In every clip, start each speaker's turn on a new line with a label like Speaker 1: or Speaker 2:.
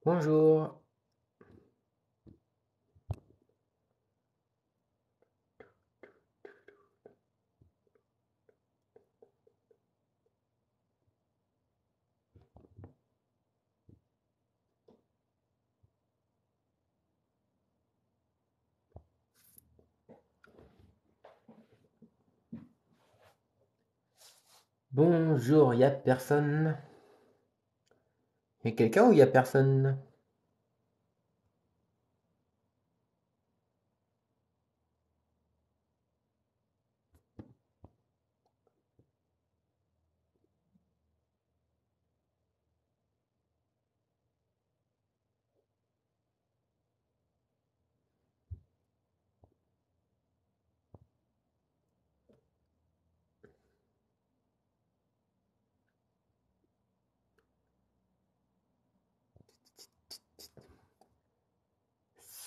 Speaker 1: Bonjour. Bonjour, y a personne? Y a quelqu'un ou y a personne?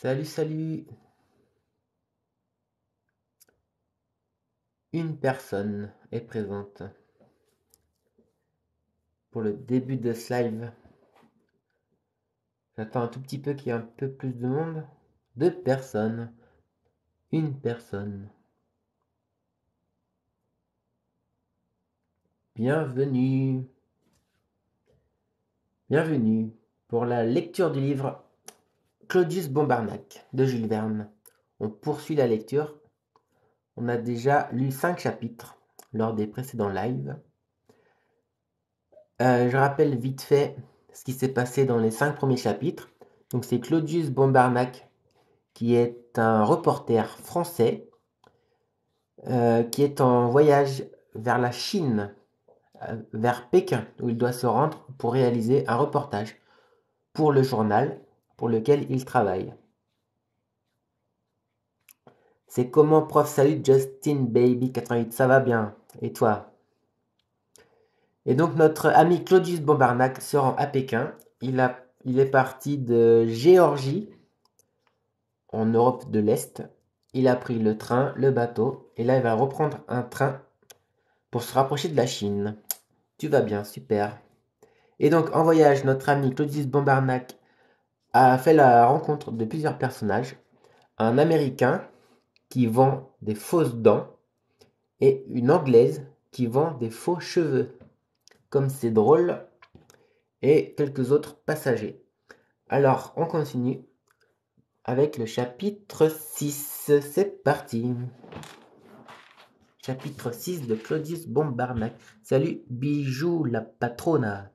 Speaker 1: Salut, salut. Une personne est présente pour le début de ce live. J'attends un tout petit peu qu'il y ait un peu plus de monde. Deux personnes. Une personne. Bienvenue. Bienvenue pour la lecture du livre Claudius Bombarnac de Jules Verne. On poursuit la lecture. On a déjà lu 5 chapitres lors des précédents lives. Je rappelle vite fait ce qui s'est passé dans les 5 premiers chapitres. Donc c'est Claudius Bombarnac qui est un reporter français qui est en voyage vers la Chine, vers Pékin, où il doit se rendre pour réaliser un reportage pour le journal pour lequel il travaille. C'est comment, prof? Salut Justin Baby 88, ça va bien? Et toi? Et donc notre ami Claudius Bombarnac se rend à Pékin. Il est parti de Géorgie, en Europe de l'Est. Il a pris le train, le bateau, et là il va reprendre un train pour se rapprocher de la Chine. Tu vas bien, super. Et donc en voyage, notre ami Claudius Bombarnac a fait la rencontre de plusieurs personnages. Un Américain qui vend des fausses dents et une Anglaise qui vend des faux cheveux. Comme c'est drôle, et quelques autres passagers. Alors, on continue avec le chapitre 6. C'est parti. Chapitre 6 de Claudius Bombarnac. Salut, bijou la patrona.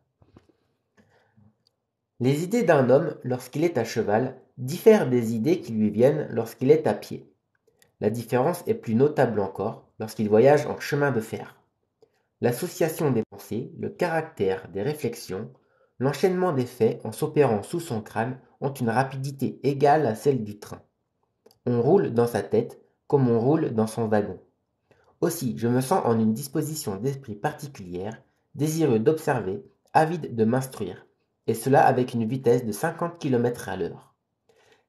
Speaker 1: Les idées d'un homme, lorsqu'il est à cheval, diffèrent des idées qui lui viennent lorsqu'il est à pied. La différence est plus notable encore lorsqu'il voyage en chemin de fer. L'association des pensées, le caractère des réflexions, l'enchaînement des faits en s'opérant sous son crâne ont une rapidité égale à celle du train. On roule dans sa tête comme on roule dans son wagon. Aussi, je me sens en une disposition d'esprit particulière, désireux d'observer, avide de m'instruire, et cela avec une vitesse de 50 km à l'heure.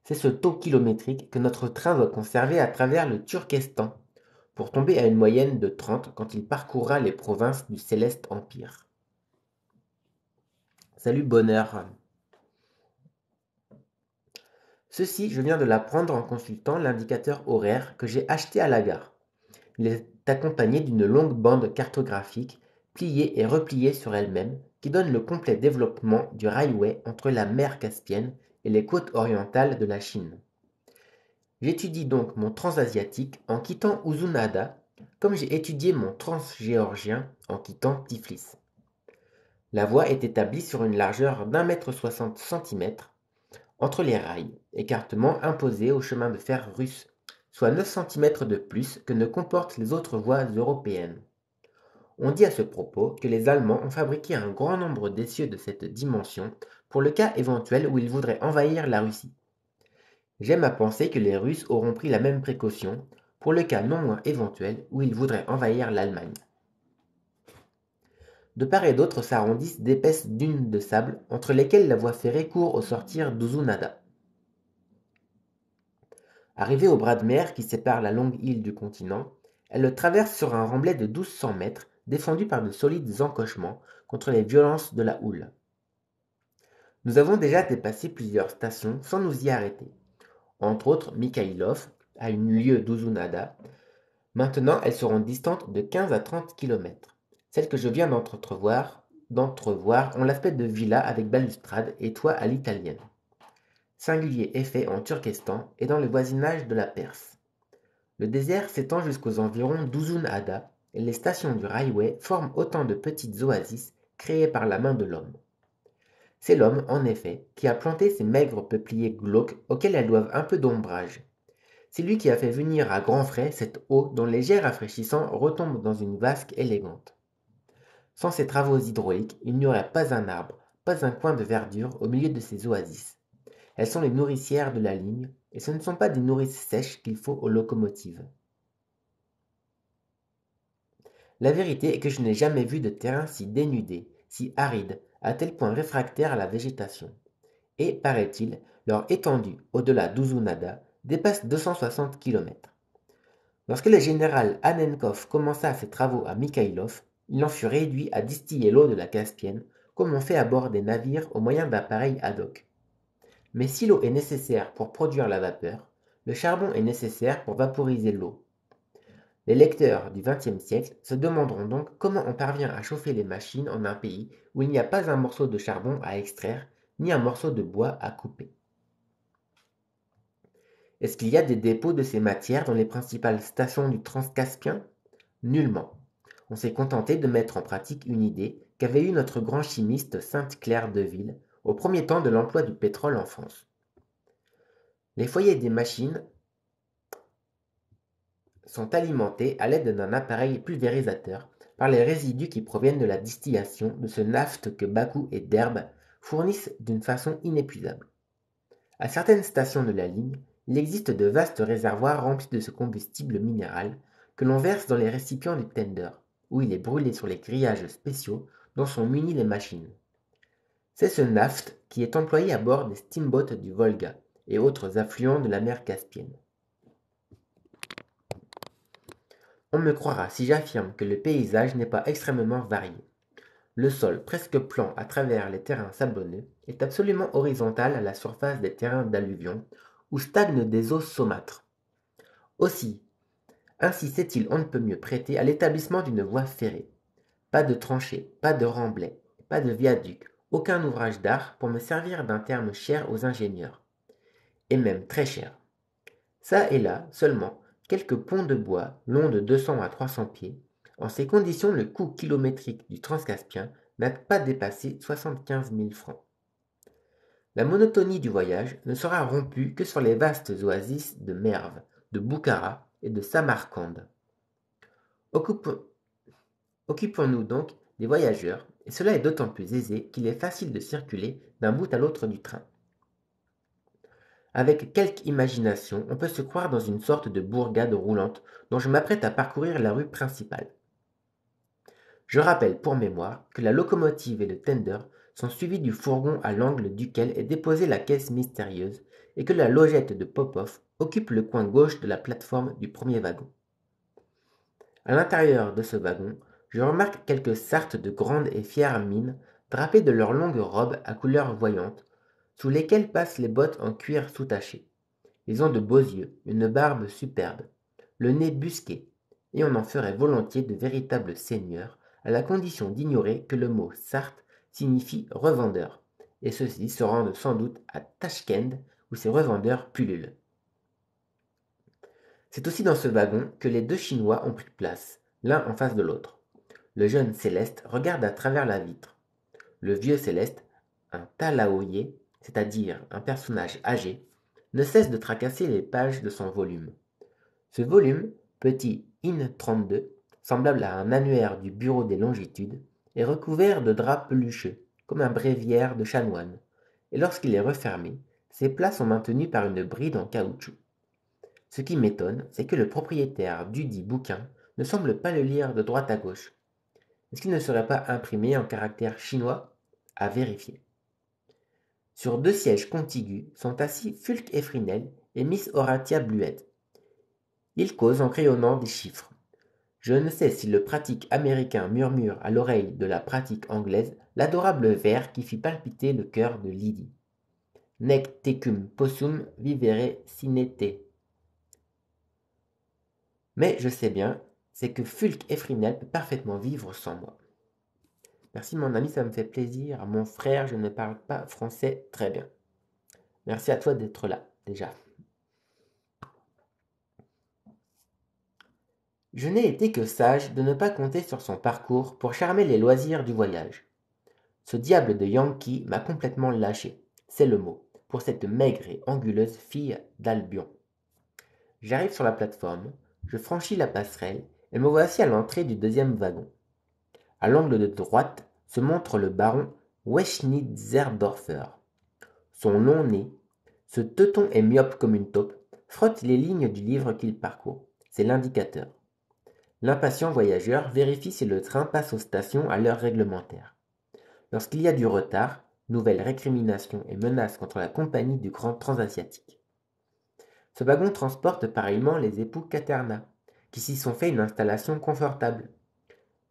Speaker 1: C'est ce taux kilométrique que notre train doit conserver à travers le Turkestan, pour tomber à une moyenne de 30 quand il parcourra les provinces du Céleste Empire. Salut bonheur. Ceci, je viens de l'apprendre en consultant l'indicateur horaire que j'ai acheté à la gare. Il est accompagné d'une longue bande cartographique, pliée et repliée sur elle-même, qui donne le complet développement du railway entre la mer Caspienne et les côtes orientales de la Chine. J'étudie donc mon transasiatique en quittant Uzunada, comme j'ai étudié mon transgéorgien en quittant Tiflis. La voie est établie sur une largeur d'1,60 m entre les rails, écartement imposé au chemin de fer russe, soit 9 cm de plus que ne comportent les autres voies européennes. On dit à ce propos que les Allemands ont fabriqué un grand nombre d'essieux de cette dimension pour le cas éventuel où ils voudraient envahir la Russie. J'aime à penser que les Russes auront pris la même précaution pour le cas non moins éventuel où ils voudraient envahir l'Allemagne. De part et d'autre s'arrondissent d'épaisses dunes de sable entre lesquelles la voie ferrée court au sortir d'Uzunada. Arrivée au bras de mer qui sépare la longue île du continent, elle le traverse sur un remblai de 1200 mètres défendu par de solides encochements contre les violences de la houle. Nous avons déjà dépassé plusieurs stations sans nous y arrêter, entre autres Mikhaïlov, à une lieue d'Uzunada. Maintenant, elles seront distantes de 15 à 30 kilomètres. Celles que je viens d'entrevoir ont l'aspect de villas avec balustrade et toit à l'italienne. Singulier effet en Turkestan et dans le voisinage de la Perse. Le désert s'étend jusqu'aux environs d'Uzun-Ada et les stations du railway forment autant de petites oasis créées par la main de l'homme. C'est l'homme, en effet, qui a planté ces maigres peupliers glauques auxquels elles doivent un peu d'ombrage. C'est lui qui a fait venir à grands frais cette eau dont les jets rafraîchissants retombent dans une vasque élégante. Sans ces travaux hydrauliques, il n'y aurait pas un arbre, pas un coin de verdure au milieu de ces oasis. Elles sont les nourricières de la ligne, et ce ne sont pas des nourrices sèches qu'il faut aux locomotives. La vérité est que je n'ai jamais vu de terrain si dénudé, si aride, à tel point réfractaire à la végétation. Et, paraît-il, leur étendue, au-delà d'Uzunada, dépasse 260 kilomètres. Lorsque le général Annenkov commença ses travaux à Mikhaïlov, il en fut réduit à distiller l'eau de la Caspienne, comme on fait à bord des navires au moyen d'appareils ad hoc. Mais si l'eau est nécessaire pour produire la vapeur, le charbon est nécessaire pour vaporiser l'eau. Les lecteurs du XXe siècle se demanderont donc comment on parvient à chauffer les machines en un pays où il n'y a pas un morceau de charbon à extraire, ni un morceau de bois à couper. Est-ce qu'il y a des dépôts de ces matières dans les principales stations du Transcaspien? Nullement. On s'est contenté de mettre en pratique une idée qu'avait eue notre grand chimiste Sainte-Claire Deville au premier temps de l'emploi du pétrole en France. Les foyers des machines sont alimentés à l'aide d'un appareil pulvérisateur par les résidus qui proviennent de la distillation de ce naphte que Bakou et Derbe fournissent d'une façon inépuisable. À certaines stations de la ligne, il existe de vastes réservoirs remplis de ce combustible minéral que l'on verse dans les récipients du tender, où il est brûlé sur les grillages spéciaux dont sont munies les machines. C'est ce naphte qui est employé à bord des steamboats du Volga et autres affluents de la mer Caspienne. On me croira si j'affirme que le paysage n'est pas extrêmement varié. Le sol, presque plan à travers les terrains sablonneux, est absolument horizontal à la surface des terrains d'alluvion, où stagnent des eaux saumâtres. Aussi, ainsi s'est-il on ne peut mieux prêté à l'établissement d'une voie ferrée. Pas de tranchées, pas de remblais, pas de viaduc, aucun ouvrage d'art pour me servir d'un terme cher aux ingénieurs, et même très cher. Ça et là, seulement, quelques ponts de bois longs de 200 à 300 pieds. En ces conditions, le coût kilométrique du Transcaspien n'a pas dépassé 75 000 francs. La monotonie du voyage ne sera rompue que sur les vastes oasis de Merv, de Boukhara et de Samarcande. Occupons-nous donc des voyageurs, et cela est d'autant plus aisé qu'il est facile de circuler d'un bout à l'autre du train. Avec quelque imagination, on peut se croire dans une sorte de bourgade roulante dont je m'apprête à parcourir la rue principale. Je rappelle pour mémoire que la locomotive et le tender sont suivis du fourgon à l'angle duquel est déposée la caisse mystérieuse et que la logette de Popov occupe le coin gauche de la plateforme du premier wagon. À l'intérieur de ce wagon, je remarque quelques sartes de grandes et fières mines drapées de leurs longues robes à couleurs voyantes, sous lesquelles passent les bottes en cuir soutaché. Ils ont de beaux yeux, une barbe superbe, le nez busqué, et on en ferait volontiers de véritables seigneurs, à la condition d'ignorer que le mot Sarthe signifie revendeur, et ceux-ci se rendent sans doute à Tachkent où ces revendeurs pullulent. C'est aussi dans ce wagon que les deux Chinois ont pris place, l'un en face de l'autre. Le jeune Céleste regarde à travers la vitre. Le vieux Céleste, un talaoye, c'est-à-dire un personnage âgé, ne cesse de tracasser les pages de son volume. Ce volume, petit IN 32, semblable à un annuaire du bureau des longitudes, est recouvert de draps pelucheux, comme un bréviaire de chanoine, et lorsqu'il est refermé, ses plis sont maintenus par une bride en caoutchouc. Ce qui m'étonne, c'est que le propriétaire dudit bouquin ne semble pas le lire de droite à gauche. Est-ce qu'il ne serait pas imprimé en caractère chinois? À vérifier. Sur deux sièges contigus sont assis Fulk et Fresnel et Miss Horatia Bluett. Ils causent en crayonnant des chiffres. Je ne sais si le pratique américain murmure à l'oreille de la pratique anglaise l'adorable vers qui fit palpiter le cœur de Lydie. Nec tecum possum vivere sine te. Mais je sais bien, c'est que Fulk et Frinel peut parfaitement vivre sans moi. Merci mon ami, ça me fait plaisir. Mon frère, je ne parle pas français très bien. Merci à toi d'être là, déjà. Je n'ai été que sage de ne pas compter sur son parcours pour charmer les loisirs du voyage. Ce diable de Yankee m'a complètement lâché, c'est le mot, pour cette maigre et anguleuse fille d'Albion. J'arrive sur la plateforme, je franchis la passerelle et me voici à l'entrée du deuxième wagon. À l'angle de droite se montre le baron Weschnitzerdorfer. Son long nez, ce teuton est myope comme une taupe, frotte les lignes du livre qu'il parcourt. C'est l'indicateur. L'impatient voyageur vérifie si le train passe aux stations à l'heure réglementaire. Lorsqu'il y a du retard, nouvelles récriminations et menaces contre la compagnie du Grand Transasiatique. Ce wagon transporte pareillement les époux Caterna, qui s'y sont fait une installation confortable.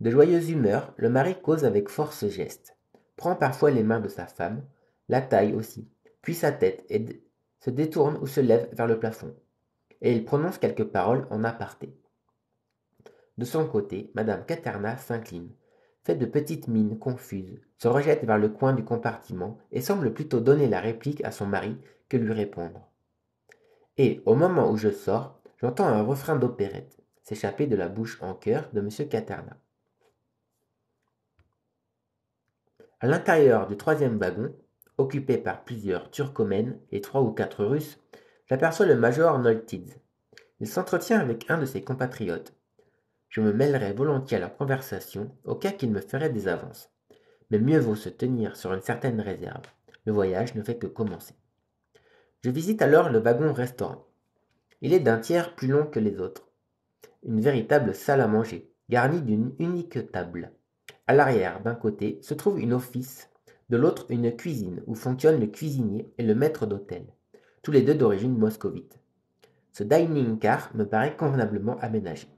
Speaker 1: De joyeuse humeur, le mari cause avec force gestes, prend parfois les mains de sa femme, la taille aussi, puis sa tête et se détourne ou se lève vers le plafond, et il prononce quelques paroles en aparté. De son côté, madame Caterna s'incline, fait de petites mines confuses, se rejette vers le coin du compartiment et semble plutôt donner la réplique à son mari que lui répondre. Et, au moment où je sors, j'entends un refrain d'opérette s'échapper de la bouche en chœur de monsieur Caterna. À l'intérieur du troisième wagon, occupé par plusieurs Turcomènes et 3 ou 4 Russes, j'aperçois le major Noltitz. Il s'entretient avec un de ses compatriotes. Je me mêlerais volontiers à leur conversation au cas qu'ils me feraient des avances. Mais mieux vaut se tenir sur une certaine réserve. Le voyage ne fait que commencer. Je visite alors le wagon-restaurant. Il est d'un tiers plus long que les autres. Une véritable salle à manger, garnie d'une unique table. À l'arrière, d'un côté, se trouve une office, de l'autre une cuisine où fonctionnent le cuisinier et le maître d'hôtel, tous les deux d'origine moscovite. Ce dining car me paraît convenablement aménagé.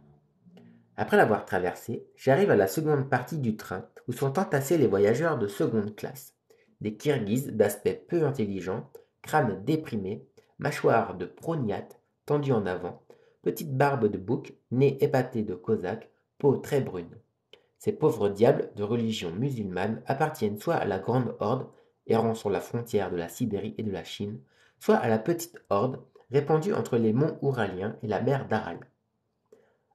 Speaker 1: Après l'avoir traversé, j'arrive à la seconde partie du train où sont entassés les voyageurs de seconde classe. Des Kirghizes d'aspect peu intelligent, crâne déprimé, mâchoire de prognate tendue en avant, petite barbe de bouc, nez épaté de cosaque, peau très brune. Ces pauvres diables de religion musulmane appartiennent soit à la grande horde errant sur la frontière de la Sibérie et de la Chine, soit à la petite horde répandue entre les monts Ouraliens et la mer d'Aral.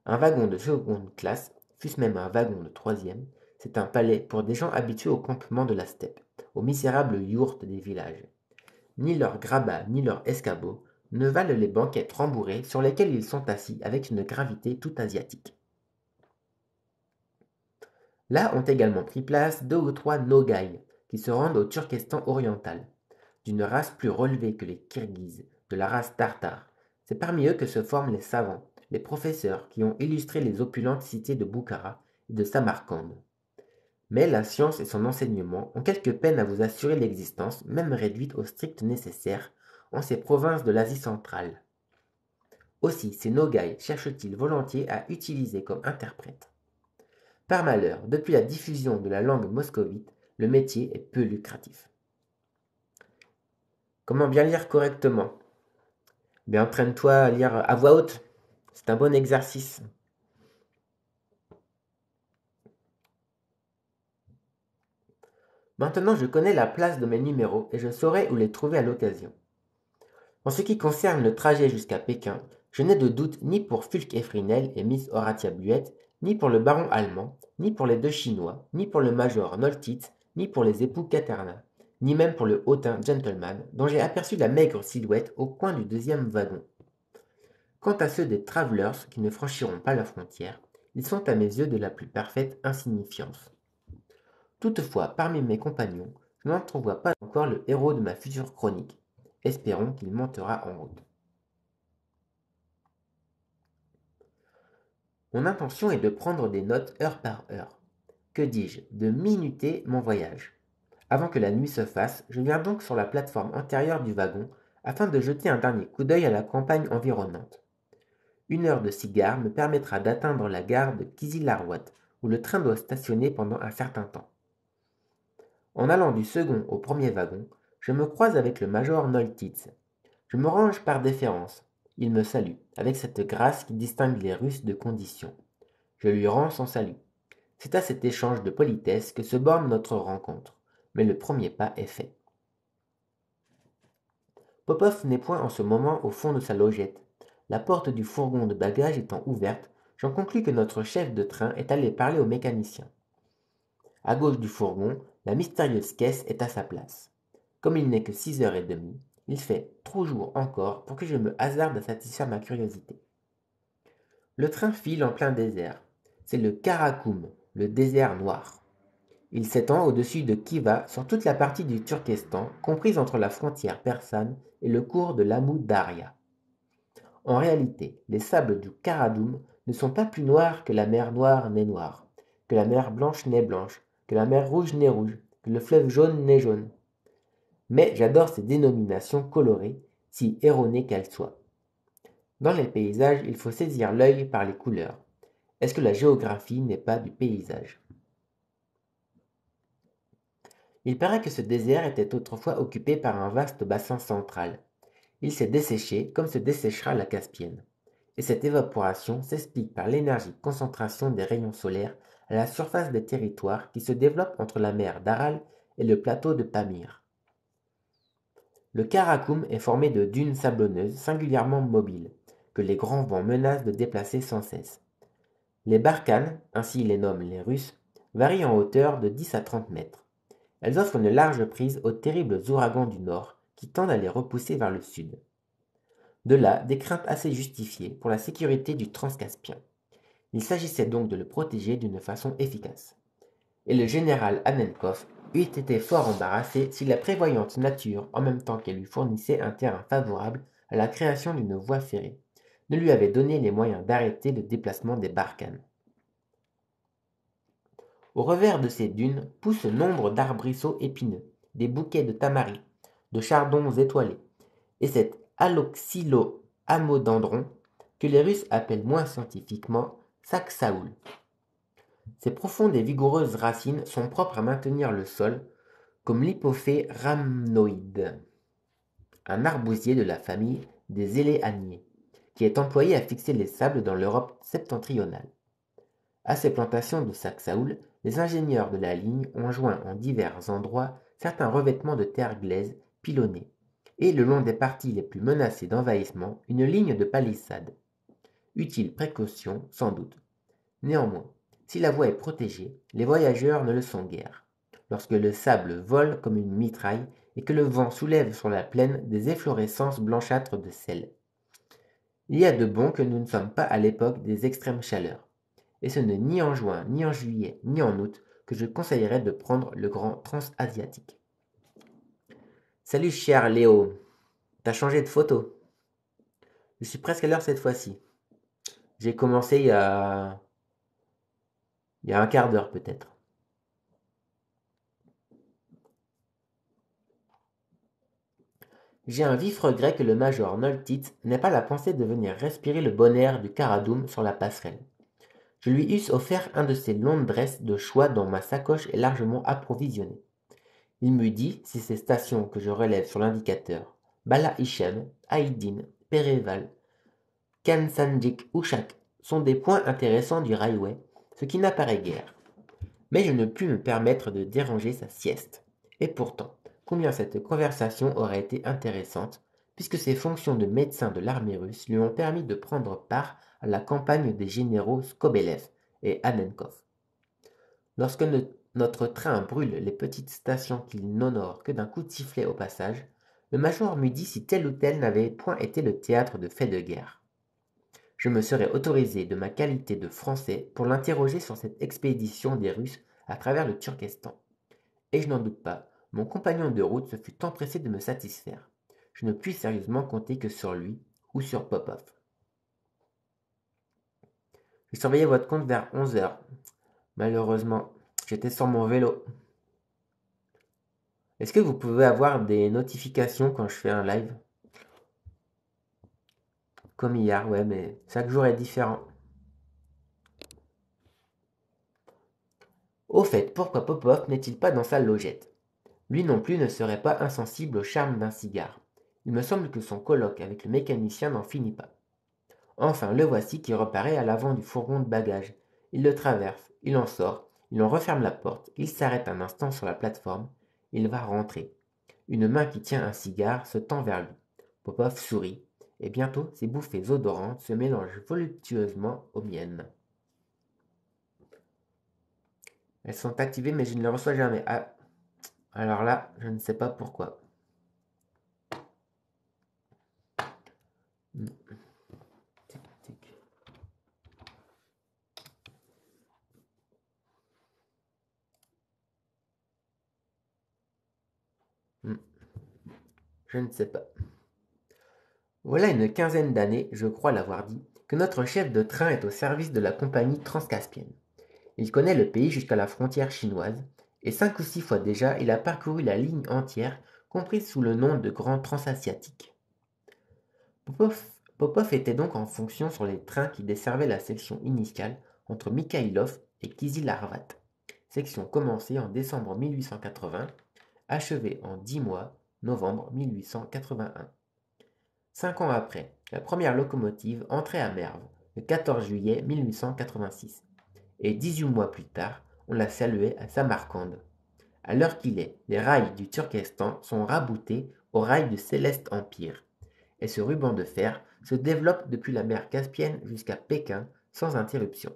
Speaker 1: Un wagon de seconde classe, fût-ce même un wagon de troisième, c'est un palais pour des gens habitués au campement de la steppe, aux misérables yourtes des villages. Ni leurs grabats ni leurs escabeaux ne valent les banquettes rembourrées sur lesquelles ils sont assis avec une gravité tout asiatique. Là ont également pris place 2 ou 3 Nogaïs, qui se rendent au Turkestan oriental, d'une race plus relevée que les Kirghizes, de la race tartare. C'est parmi eux que se forment les savants, les professeurs qui ont illustré les opulentes cités de Boukhara et de Samarcande. Mais la science et son enseignement ont quelque peine à vous assurer l'existence, même réduite au strict nécessaire, en ces provinces de l'Asie centrale. Aussi ces Nogaïs cherchent-ils volontiers à utiliser comme interprètes. Par malheur, depuis la diffusion de la langue moscovite, le métier est peu lucratif. Comment bien lire correctement? Bien, entraîne-toi à lire à voix haute. C'est un bon exercice. Maintenant, je connais la place de mes numéros et je saurai où les trouver à l'occasion. En ce qui concerne le trajet jusqu'à Pékin, je n'ai de doute ni pour Fulk Efrinel et Miss Horatia Bluet, ni pour le baron allemand, ni pour les deux Chinois, ni pour le major Noltitz, ni pour les époux Caterna, ni même pour le hautain gentleman dont j'ai aperçu la maigre silhouette au coin du deuxième wagon. Quant à ceux des travelers qui ne franchiront pas la frontière, ils sont à mes yeux de la plus parfaite insignifiance. Toutefois, parmi mes compagnons, je n'entrevois pas encore le héros de ma future chronique. Espérons qu'il montera en route. Mon intention est de prendre des notes heure par heure. Que dis-je, de minuter mon voyage. Avant que la nuit se fasse, je viens donc sur la plateforme antérieure du wagon afin de jeter un dernier coup d'œil à la campagne environnante. 1 heure de cigare me permettra d'atteindre la gare de Kizillarwat, où le train doit stationner pendant un certain temps. En allant du second au premier wagon, je me croise avec le major Noltitz. Je me range par déférence. Il me salue, avec cette grâce qui distingue les Russes de condition. Je lui rends son salut. C'est à cet échange de politesse que se borne notre rencontre, mais le premier pas est fait. Popov n'est point en ce moment au fond de sa logette. La porte du fourgon de bagages étant ouverte, j'en conclus que notre chef de train est allé parler au mécanicien. À gauche du fourgon, la mystérieuse caisse est à sa place. Comme il n'est que 6h30, il fait trop jour encore pour que je me hasarde à satisfaire ma curiosité. Le train file en plein désert. C'est le Karakoum, le désert noir. Il s'étend au-dessus de Khiva sur toute la partie du Turkestan comprise entre la frontière persane et le cours de l'Amou Daria. En réalité, les sables du Karadoum ne sont pas plus noirs que la mer Noire n'est noire, que la mer Blanche n'est blanche, que la mer Rouge n'est rouge, que le fleuve Jaune n'est jaune. Mais j'adore ces dénominations colorées, si erronées qu'elles soient. Dans les paysages, il faut saisir l'œil par les couleurs. Est-ce que la géographie n'est pas du paysage? Il paraît que ce désert était autrefois occupé par un vaste bassin central. Il s'est desséché comme se desséchera la Caspienne. Et cette évaporation s'explique par l'énergique concentration des rayons solaires à la surface des territoires qui se développent entre la mer d'Aral et le plateau de Pamir. Le Karakoum est formé de dunes sablonneuses singulièrement mobiles, que les grands vents menacent de déplacer sans cesse. Les Barkhanes, ainsi les nomment les Russes, varient en hauteur de 10 à 30 mètres. Elles offrent une large prise aux terribles ouragans du nord qui tendent à les repousser vers le sud. De là, des craintes assez justifiées pour la sécurité du Transcaspien. Il s'agissait donc de le protéger d'une façon efficace. Et le général Annenkov eût été fort embarrassé si la prévoyante nature, en même temps qu'elle lui fournissait un terrain favorable à la création d'une voie ferrée, ne lui avait donné les moyens d'arrêter le déplacement des Barkhanes. Au revers de ces dunes poussent nombre d'arbrisseaux épineux, des bouquets de tamaris, de chardons étoilés, et cet alloxylo-amodendron que les Russes appellent moins scientifiquement saxaoul. Ces profondes et vigoureuses racines sont propres à maintenir le sol, comme l'hypophée rhamnoïde, un arbousier de la famille des éléaniers, qui est employé à fixer les sables dans l'Europe septentrionale. À ces plantations de saxaoul, les ingénieurs de la ligne ont joint en divers endroits certains revêtements de terre glaise pilonnés, et le long des parties les plus menacées d'envahissement, une ligne de palissade. Utile précaution, sans doute. Néanmoins, si la voie est protégée, les voyageurs ne le sont guère. Lorsque le sable vole comme une mitraille et que le vent soulève sur la plaine des efflorescences blanchâtres de sel. Il y a de bon que nous ne sommes pas à l'époque des extrêmes chaleurs. Et ce n'est ni en juin, ni en juillet, ni en août que je conseillerais de prendre le grand transasiatique. Salut cher Léo, t'as changé de photo. Je suis presque à l'heure cette fois-ci. J'ai commencé il y a un quart d'heure peut-être. J'ai un vif regret que le major Noltitz n'ait pas la pensée de venir respirer le bon air du Karadoum sur la passerelle. Je lui eusse offert un de ces longs dresses de choix dont ma sacoche est largement approvisionnée. Il m'eût dit si ces stations que je relève sur l'indicateur, Bala Hichem, Aydin, Pereval, Kansanjik ou Chak, sont des points intéressants du railway, ce qui n'apparaît guère. Mais je ne pus me permettre de déranger sa sieste. Et pourtant, combien cette conversation aurait été intéressante, puisque ses fonctions de médecin de l'armée russe lui ont permis de prendre part à la campagne des généraux Skobelev et Annenkov. Lorsque notre train brûle les petites stations qu'il n'honore que d'un coup de sifflet au passage, le major m'eût dit si tel ou tel n'avait point été le théâtre de faits de guerre. Je me serais autorisé de ma qualité de Français pour l'interroger sur cette expédition des Russes à travers le Turkestan. Et je n'en doute pas, mon compagnon de route se fut empressé de me satisfaire. Je ne puis sérieusement compter que sur lui ou sur Popov. J'ai surveillé votre compte vers 11h. Malheureusement, j'étais sur mon vélo. Est-ce que vous pouvez avoir des notifications quand je fais un live? Comme hier, ouais, mais chaque jour est différent. Au fait, pourquoi Popov n'est-il pas dans sa logette? Lui non plus ne serait pas insensible au charme d'un cigare. Il me semble que son colloque avec le mécanicien n'en finit pas. Enfin, le voici qui reparaît à l'avant du fourgon de bagages. Il le traverse, il en sort, il en referme la porte, il s'arrête un instant sur la plateforme, il va rentrer. Une main qui tient un cigare se tend vers lui. Popov sourit, et bientôt ses bouffées odorantes se mélangent voluptueusement aux miennes. Elles sont activées, mais je ne les reçois jamais. Ah, alors là, je ne sais pas pourquoi. Tic, tic. Je ne sais pas. Voilà une quinzaine d'années, je crois l'avoir dit, que notre chef de train est au service de la compagnie transcaspienne. Il connaît le pays jusqu'à la frontière chinoise, et 5 ou 6 fois déjà il a parcouru la ligne entière, comprise sous le nom de Grand Transasiatique. Popov était donc en fonction sur les trains qui desservaient la section initiale entre Mikhaïlov et Kizil-Arvat, section commencée en décembre 1880, achevée en 10 mois, novembre 1881. 5 ans après, la première locomotive entrait à Merv, le 14 juillet 1886, et 18 mois plus tard, on la saluait à Samarcande. À l'heure qu'il est, les rails du Turkestan sont raboutés aux rails du Céleste Empire, et ce ruban de fer se développe depuis la mer Caspienne jusqu'à Pékin sans interruption.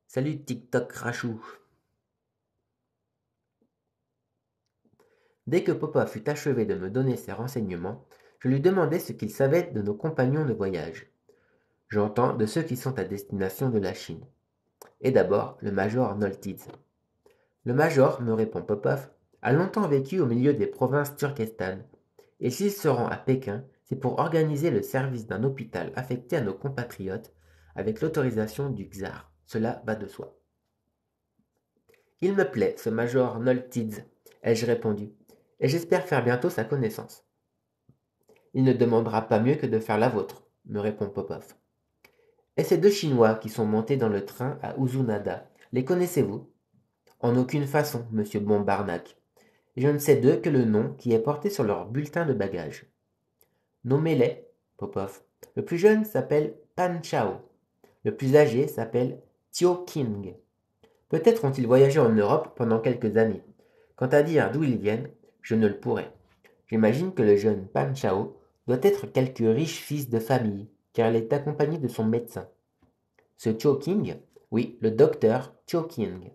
Speaker 1: Salut TikTok Rachou. Dès que Popov fut achevé de me donner ses renseignements, je lui demandai ce qu'il savait de nos compagnons de voyage. J'entends de ceux qui sont à destination de la Chine. Et d'abord, le major Noltiz. Le major, me répond Popov, a longtemps vécu au milieu des provinces turkestanes, et s'il se rend à Pékin, c'est pour organiser le service d'un hôpital affecté à nos compatriotes avec l'autorisation du czar. Cela va de soi. Il me plaît, ce major Noltiz, ai-je répondu, et j'espère faire bientôt sa connaissance. Il ne demandera pas mieux que de faire la vôtre, me répond Popov. Et ces 2 Chinois qui sont montés dans le train à Uzunada, les connaissez-vous? En aucune façon, monsieur Bombarnac. Je ne sais d'eux que le nom qui est porté sur leur bulletin de bagages. Nommez-les, Popov. Le plus jeune s'appelle Pan Chao. Le plus âgé s'appelle Tio King. Peut-être ont-ils voyagé en Europe pendant quelques années. Quant à dire d'où ils viennent, je ne le pourrais. J'imagine que le jeune Pan Chao doit être quelque riche fils de famille, car il est accompagné de son médecin. Ce Tio King, oui, le docteur Tio King.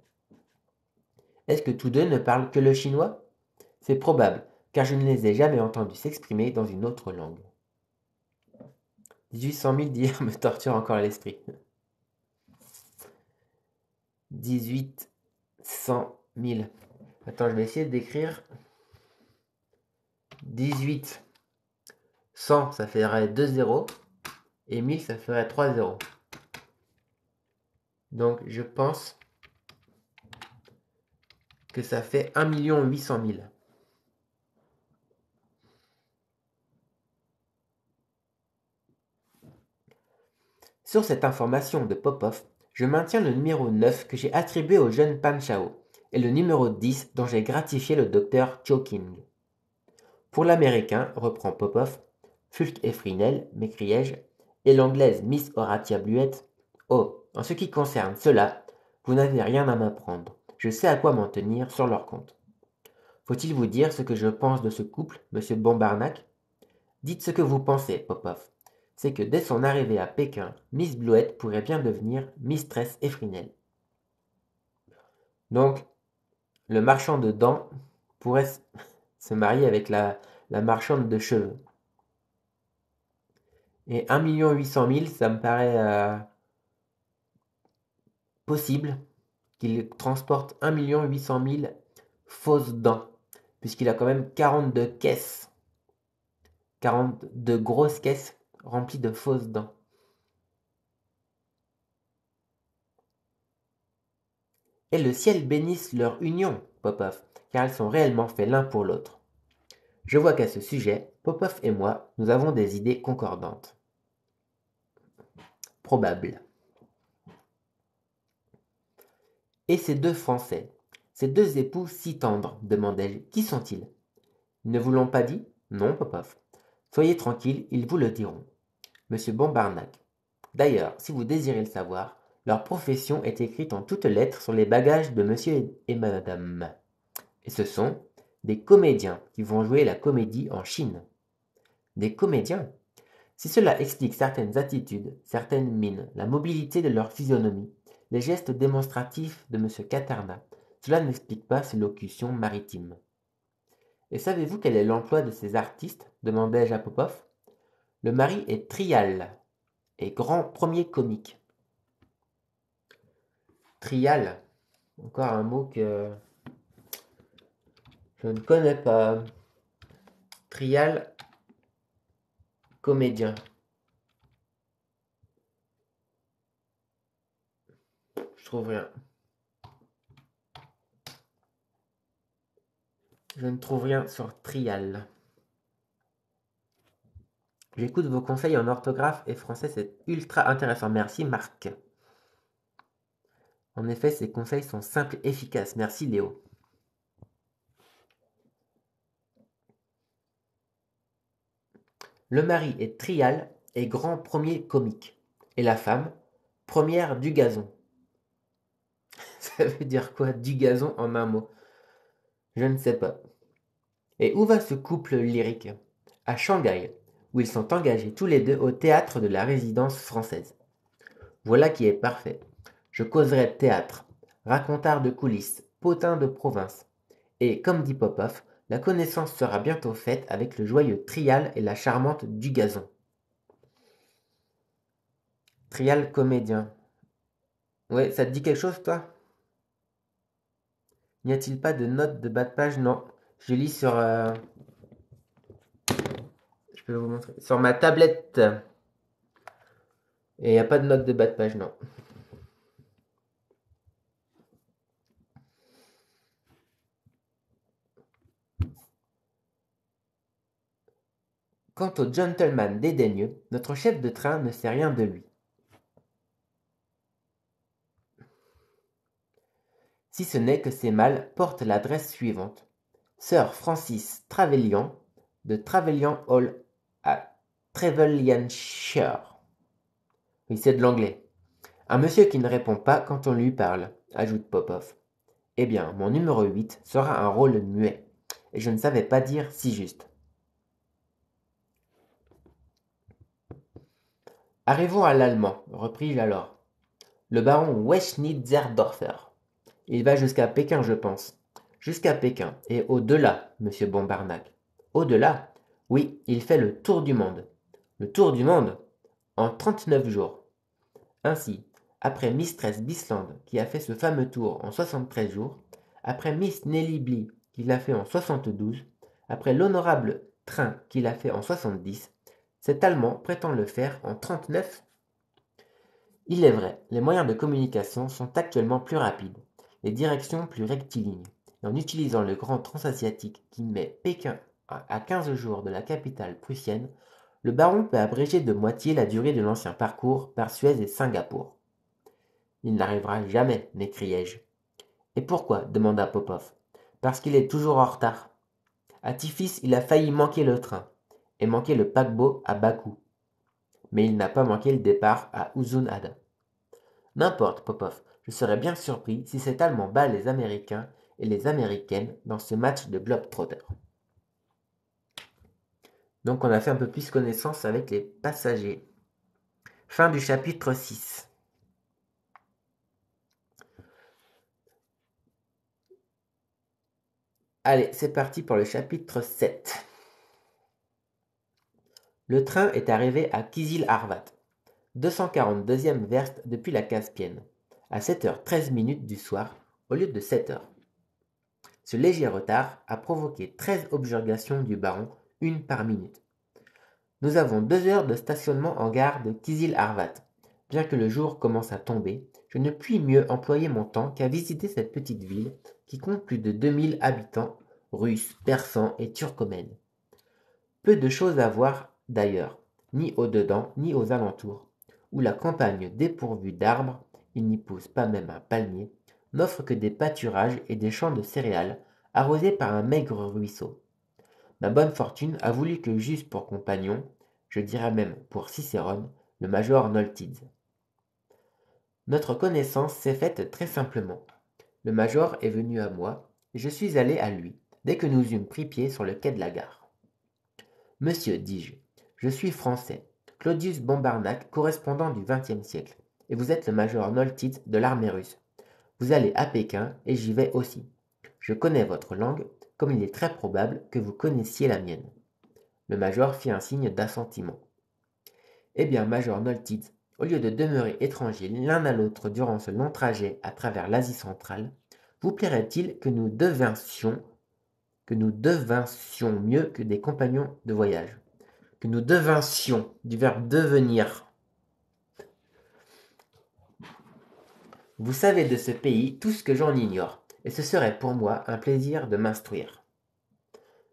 Speaker 1: Est-ce que tous deux ne parlent que le chinois? C'est probable, car je ne les ai jamais entendus s'exprimer dans une autre langue. 1800 000 dires me torture encore l'esprit. 1800 000. Attends, je vais essayer d'écrire. 18. 100, ça ferait 2 zéros. Et 1000, ça ferait 3 zéros. Donc, je pense que ça fait 1 800 000. Sur cette information de Popov, je maintiens le numéro 9 que j'ai attribué au jeune Pan Chao et le numéro 10 dont j'ai gratifié le docteur Choking. Pour l'américain, reprend Popov, Fulk et Fresnel, m'écriai-je, et l'anglaise Miss Horatia Bluett, oh, en ce qui concerne cela, vous n'avez rien à m'apprendre. Je sais à quoi m'en tenir sur leur compte. Faut-il vous dire ce que je pense de ce couple, monsieur Bombarnac? Dites ce que vous pensez, Popov. C'est que dès son arrivée à Pékin, Miss Bluett pourrait bien devenir Mistress Fresnel. Donc, le marchand de dents pourrait se marier avec la marchande de cheveux. Et 1 800 000, ça me paraît possible qu'il transporte 1 800 000 fausses dents, puisqu'il a quand même 42 caisses, 42 grosses caisses remplies de fausses dents. Et le ciel bénisse leur union, Popov, car elles sont réellement faits l'un pour l'autre. Je vois qu'à ce sujet, Popov et moi, nous avons des idées concordantes. Probable. Et ces 2 Français, Ces deux époux si tendres, demandai-je, qui sont-ils? Ils ne vous l'ont pas dit? Non, Popov. Soyez tranquille, ils vous le diront. Monsieur Bombarnac. D'ailleurs, si vous désirez le savoir, leur profession est écrite en toutes lettres sur les bagages de monsieur et madame. Et ce sont des comédiens qui vont jouer la comédie en Chine. Des comédiens? Si cela explique certaines attitudes, certaines mines, la mobilité de leur physionomie, les gestes démonstratifs de monsieur Catarna, cela n'explique pas ces locutions maritimes. Et savez-vous quel est l'emploi de ces artistes? Demandai-je à Popov. Le mari est trial et grand premier comique. Trial, encore un mot que je ne connais pas. Trial, comédien. Je trouve rien. Je ne trouve rien sur trial. J'écoute vos conseils en orthographe et français, c'est ultra intéressant. Merci Marc. En effet, ces conseils sont simples et efficaces. Merci Léo. Le mari est trial et grand premier comique. Et la femme, première du gazon. Ça veut dire quoi, du gazon en un mot? Je ne sais pas. Et où va ce couple lyrique? À Shanghai, où ils sont engagés tous les deux au théâtre de la résidence française. Voilà qui est parfait. Je causerai théâtre, racontard de coulisses, potin de province. Et, comme dit Popov, la connaissance sera bientôt faite avec le joyeux Trial et la charmante Dugazon. Trial comédien. Ouais, ça te dit quelque chose, toi? N'y a-t-il pas de notes de bas de page? Non. Je lis sur... je peux vous montrer. Sur ma tablette. Et il n'y a pas de notes de bas de page, non. Quant au gentleman dédaigneux, notre chef de train ne sait rien de lui. Si ce n'est que ces malles portent l'adresse suivante. Sir Francis Trevelyan, de Trevelyan Hall à Trevelyanshire. Oui, c'est de l'anglais. Un monsieur qui ne répond pas quand on lui parle, ajoute Popov. Eh bien, mon numéro 8 sera un rôle muet, et je ne savais pas dire si juste. Arrivons à l'allemand, repris-je alors. Le baron Weschnitzerdorfer. Il va jusqu'à Pékin, je pense. Jusqu'à Pékin, et au-delà, monsieur Bombarnac. Au-delà? Oui, il fait le tour du monde. Le tour du monde? En 39 jours. Ainsi, après Mistress Bisland, qui a fait ce fameux tour en 73 jours, après Miss Nelly Bly, qui l'a fait en 72, après l'honorable Train, qui l'a fait en 70, cet Allemand prétend le faire en 39. Il est vrai, les moyens de communication sont actuellement plus rapides, les directions plus rectilignes, et en utilisant le grand transasiatique qui met Pékin à 15 jours de la capitale prussienne, le baron peut abréger de moitié la durée de l'ancien parcours par Suez et Singapour. Il n'arrivera jamais, m'écriai-je. Et pourquoi? Demanda Popov. Parce qu'il est toujours en retard. À Tiflis, il a failli manquer le train, et manquer le paquebot à Bakou. Mais il n'a pas manqué le départ à Uzun-Ada. N'importe, Popov, je serais bien surpris si cet Allemand bat les Américains et les Américaines dans ce match de Globetrotter. Donc on a fait un peu plus connaissance avec les passagers. Fin du chapitre 6. Allez, c'est parti pour le chapitre 7. Le train est arrivé à Kizil-Arvat, 242e verste depuis la Caspienne, à 7h13 du soir au lieu de 7h. Ce léger retard a provoqué 13 objurgations du baron, une par minute. Nous avons 2 heures de stationnement en gare de Kizil-Arvat. Bien que le jour commence à tomber, je ne puis mieux employer mon temps qu'à visiter cette petite ville qui compte plus de 2000 habitants, russes, persans et turcomènes. Peu de choses à voir d'ailleurs, ni au-dedans ni aux alentours, où la campagne dépourvue d'arbres, il n'y pousse pas même un palmier, n'offre que des pâturages et des champs de céréales, arrosés par un maigre ruisseau. Ma bonne fortune a voulu que j'eusse pour compagnon, je dirais même pour Cicérone, le major Noltids. Notre connaissance s'est faite très simplement. Le major est venu à moi, et je suis allé à lui, dès que nous eûmes pris pied sur le quai de la gare. Monsieur, dis-je, je suis français, Claudius Bombarnac, correspondant du XXe siècle, et vous êtes le major Noltids de l'armée russe. Vous allez à Pékin, et j'y vais aussi. Je connais votre langue, comme il est très probable que vous connaissiez la mienne. Le major fit un signe d'assentiment. Eh bien, major Noltids, au lieu de demeurer étrangers l'un à l'autre durant ce long trajet à travers l'Asie centrale, vous plairait-il que nous devincions mieux que des compagnons de voyage, que nous devincions, du verbe devenir. Vous savez de ce pays tout ce que j'en ignore, et ce serait pour moi un plaisir de m'instruire.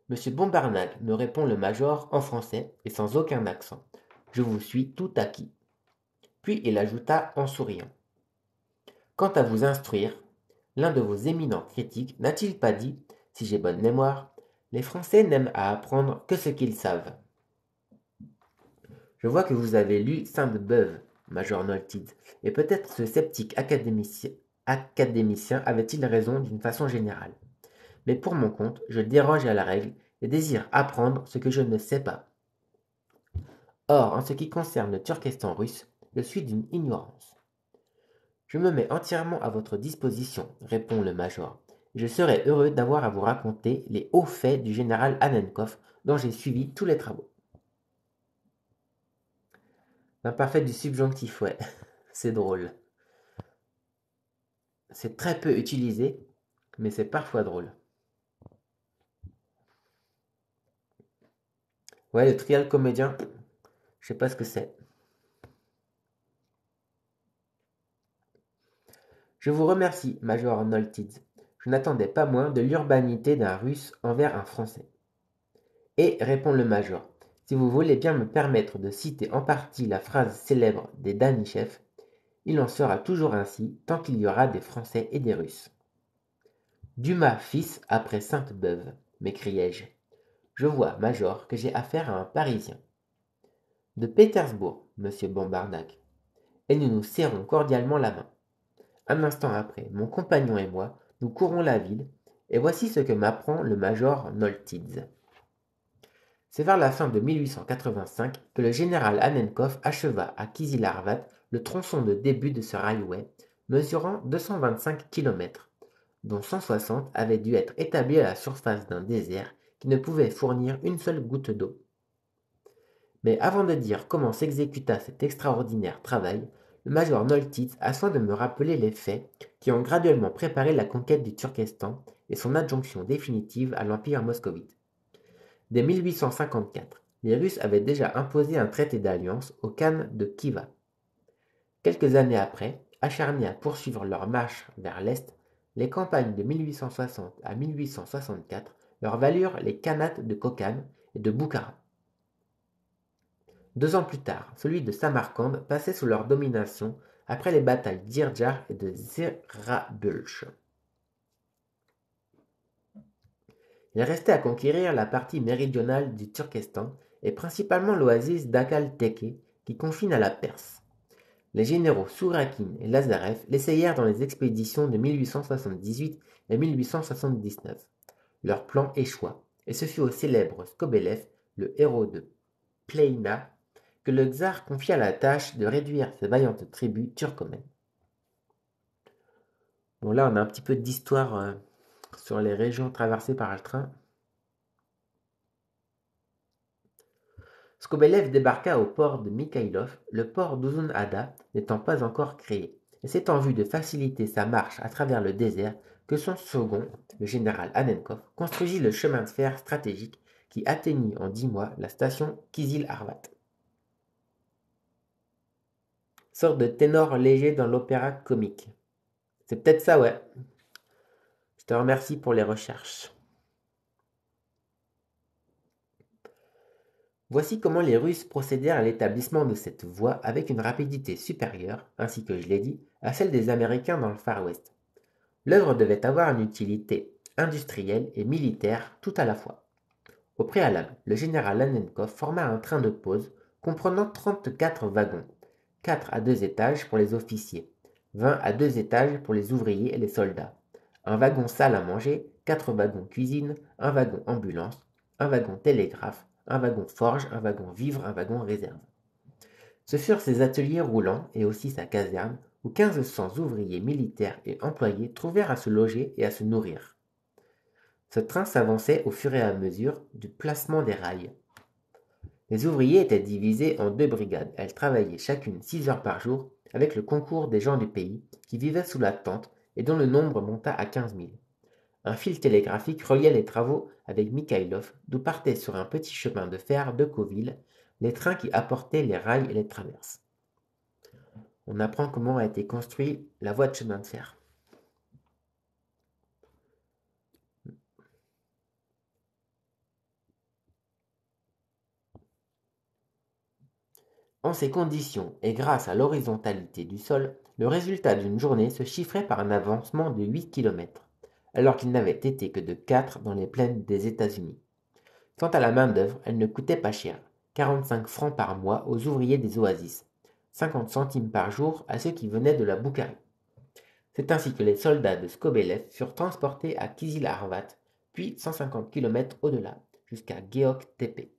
Speaker 1: Monsieur Bombarnac, me répond le major en français et sans aucun accent. Je vous suis tout acquis. Puis il ajouta en souriant. Quant à vous instruire, l'un de vos éminents critiques n'a-t-il pas dit, si j'ai bonne mémoire, les Français n'aiment à apprendre que ce qu'ils savent. Je vois que vous avez lu Sainte-Beuve, major Noltids, et peut-être ce sceptique académicien avait-il raison d'une façon générale. Mais pour mon compte, je déroge à la règle et désire apprendre ce que je ne sais pas. Or, en ce qui concerne le Turkestan russe, je suis d'une ignorance. Je me mets entièrement à votre disposition, répond le major, et je serai heureux d'avoir à vous raconter les hauts faits du général Annenkov, dont j'ai suivi tous les travaux. L'imparfait du subjonctif, ouais, c'est drôle. C'est très peu utilisé, mais c'est parfois drôle. Ouais, le trial comédien, je sais pas ce que c'est. Je vous remercie, major Noltids. Je n'attendais pas moins de l'urbanité d'un Russe envers un Français. Et, répond le major, si vous voulez bien me permettre de citer en partie la phrase célèbre des Danichev, il en sera toujours ainsi tant qu'il y aura des Français et des Russes. Dumas fils après Sainte-Beuve, m'écriai-je. Je vois, major, que j'ai affaire à un Parisien. De Pétersbourg, monsieur Bombarnac. Et nous nous serrons cordialement la main. Un instant après, mon compagnon et moi, nous courons la ville, et voici ce que m'apprend le major Noltids. C'est vers la fin de 1885 que le général Annenkov acheva à Kizil-Arvat le tronçon de début de ce railway, mesurant 225 km, dont 160 avaient dû être établis à la surface d'un désert qui ne pouvait fournir une seule goutte d'eau. Mais avant de dire comment s'exécuta cet extraordinaire travail, le major Noltids a soin de me rappeler les faits qui ont graduellement préparé la conquête du Turkestan et son adjonction définitive à l'Empire moscovite. Dès 1854, les Russes avaient déjà imposé un traité d'alliance au Khan de Khiva. Quelques années après, acharnés à poursuivre leur marche vers l'est, les campagnes de 1860 à 1864 leur valurent les khanates de Kokand et de Boukhara. 2 ans plus tard, celui de Samarcande passait sous leur domination après les batailles d'Irjar et de Zerabulch. Il restait à conquérir la partie méridionale du Turkestan et principalement l'oasis d'Akal-Teke qui confine à la Perse. Les généraux Sourakin et Lazarev l'essayèrent dans les expéditions de 1878 et 1879. Leur plan échoua, et ce fut au célèbre Skobelev, le héros de Pleïna, que le tsar confia la tâche de réduire ces vaillantes tribus turcomènes. Bon, là, on a un petit peu d'histoire sur les régions traversées par le train. Skobelev débarqua au port de Mikhaïlov, le port d'Uzun-Ada n'étant pas encore créé, et c'est en vue de faciliter sa marche à travers le désert que son second, le général Annenkov, construisit le chemin de fer stratégique qui atteignit en 10 mois la station Kizil-Arvat. Sorte de ténor léger dans l'opéra comique. C'est peut-être ça, ouais. Je te remercie pour les recherches. Voici comment les Russes procédèrent à l'établissement de cette voie avec une rapidité supérieure, ainsi que je l'ai dit, à celle des Américains dans le Far West. L'œuvre devait avoir une utilité industrielle et militaire tout à la fois. Au préalable, le général Annenkov forma un train de pause comprenant 34 wagons, 4 à 2 étages pour les officiers, 20 à 2 étages pour les ouvriers et les soldats, un wagon salle à manger, 4 wagons cuisine, un wagon ambulance, un wagon télégraphe, un wagon forge, un wagon vivre, un wagon réserve. Ce furent ces ateliers roulants et aussi sa caserne où 1500 ouvriers militaires et employés trouvèrent à se loger et à se nourrir. Ce train s'avançait au fur et à mesure du placement des rails. Les ouvriers étaient divisés en 2 brigades. Elles travaillaient chacune 6 heures par jour avec le concours des gens du pays qui vivaient sous la tente et dont le nombre monta à 15 000. Un fil télégraphique reliait les travaux avec Mikhaïlov, d'où partaient sur un petit chemin de fer de Deauville les trains qui apportaient les rails et les traverses. On apprend comment a été construite la voie de chemin de fer. En ces conditions, et grâce à l'horizontalité du sol, le résultat d'une journée se chiffrait par un avancement de 8 km, alors qu'il n'avait été que de 4 dans les plaines des États-Unis. Quant à la main-d'œuvre, elle ne coûtait pas cher, 45 francs par mois aux ouvriers des oasis, 50 centimes par jour à ceux qui venaient de la Boukharie. C'est ainsi que les soldats de Skobelev furent transportés à Kizil-Arvat, puis 150 km au-delà, jusqu'à Geok-Tepe.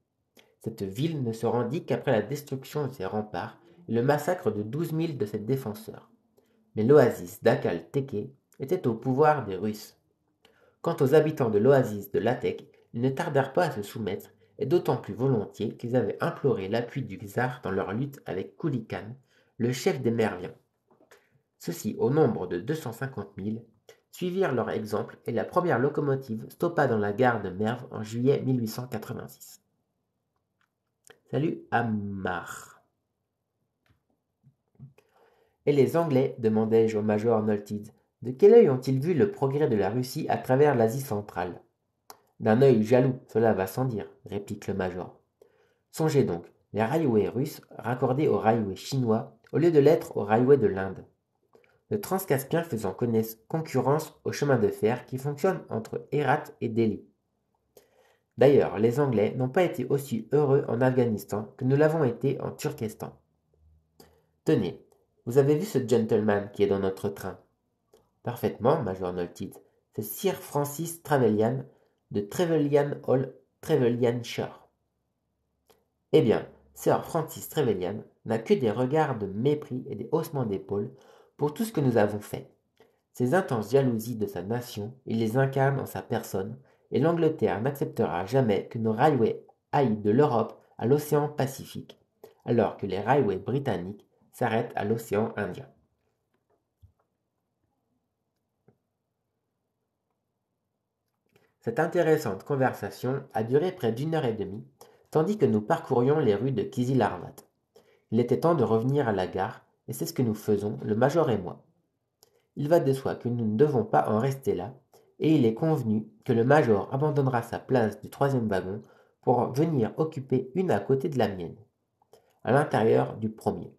Speaker 1: Cette ville ne se rendit qu'après la destruction de ses remparts et le massacre de 12 000 de ses défenseurs. Mais l'oasis d'Akal-Teke était au pouvoir des Russes. Quant aux habitants de l'oasis de Latek, ils ne tardèrent pas à se soumettre, et d'autant plus volontiers qu'ils avaient imploré l'appui du tsar dans leur lutte avec Kouli Khan, le chef des Merviens. Ceux-ci, au nombre de 250 000, suivirent leur exemple et la première locomotive stoppa dans la gare de Merv en juillet 1886. Salut Ammar. Et les Anglais, demandai-je au major Nolted, de quel œil ont-ils vu le progrès de la Russie à travers l'Asie centrale? D'un œil jaloux, cela va sans dire, réplique le major. Songez donc, les railways russes raccordés aux railways chinois au lieu de l'être aux railways de l'Inde. Le Transcaspien faisant concurrence au chemin de fer qui fonctionne entre Hérat et Delhi. D'ailleurs, les Anglais n'ont pas été aussi heureux en Afghanistan que nous l'avons été en Turkestan. Tenez, vous avez vu ce gentleman qui est dans notre train? Parfaitement, Major Nolted. C'est Sir Francis Trevelyan de Trevelyan Hall, Trevelyanshire. Eh bien, Sir Francis Trevelyan n'a que des regards de mépris et des haussements d'épaules pour tout ce que nous avons fait. Ces intenses jalousies de sa nation, il les incarne en sa personne, et l'Angleterre n'acceptera jamais que nos railways aillent de l'Europe à l'océan Pacifique, alors que les railways britanniques s'arrêtent à l'océan Indien. Cette intéressante conversation a duré près d'une heure et demie, tandis que nous parcourions les rues de Kizil-Arvat. Il était temps de revenir à la gare, et c'est ce que nous faisons, le major et moi. Il va de soi que nous ne devons pas en rester là, et il est convenu que le major abandonnera sa place du troisième wagon pour venir occuper une à côté de la mienne, à l'intérieur du premier.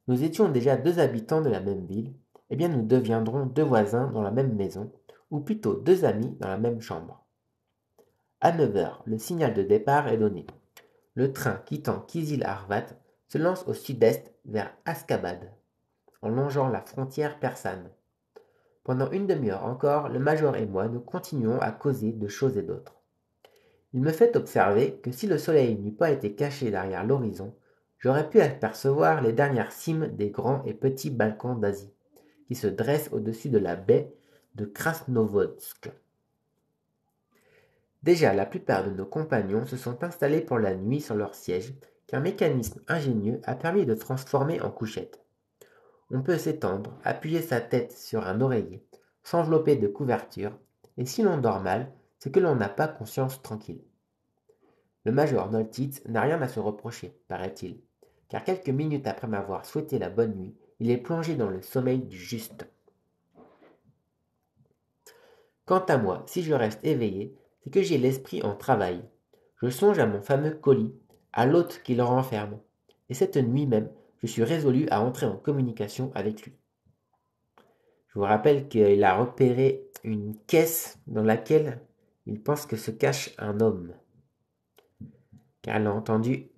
Speaker 1: Nous étions déjà 2 habitants de la même ville, et bien nous deviendrons 2 voisins dans la même maison, ou plutôt 2 amis dans la même chambre. À 9 heures, le signal de départ est donné. Le train quittant Kizil-Arvat se lance au sud-est vers Askabad, en longeant la frontière persane. Pendant une demi-heure encore, le major et moi nous continuons à causer de choses et d'autres. Il me fait observer que si le soleil n'eût pas été caché derrière l'horizon, j'aurais pu apercevoir les dernières cimes des grands et petits Balkans d'Asie, qui se dressent au-dessus de la baie de Krasnovodsk. Déjà, la plupart de nos compagnons se sont installés pour la nuit sur leur siège, qu'un mécanisme ingénieux a permis de transformer en couchette. On peut s'étendre, appuyer sa tête sur un oreiller, s'envelopper de couvertures, et si l'on dort mal, c'est que l'on n'a pas conscience tranquille. Le major Noltitz n'a rien à se reprocher, paraît-il, car quelques minutes après m'avoir souhaité la bonne nuit, il est plongé dans le sommeil du juste. Quant à moi, si je reste éveillé, c'est que j'ai l'esprit en travail. Je songe à mon fameux colis, à l'hôte qui le renferme, et cette nuit même, je suis résolu à entrer en communication avec lui. Je vous rappelle qu'il a repéré une caisse dans laquelle il pense que se cache un homme, car il a entendu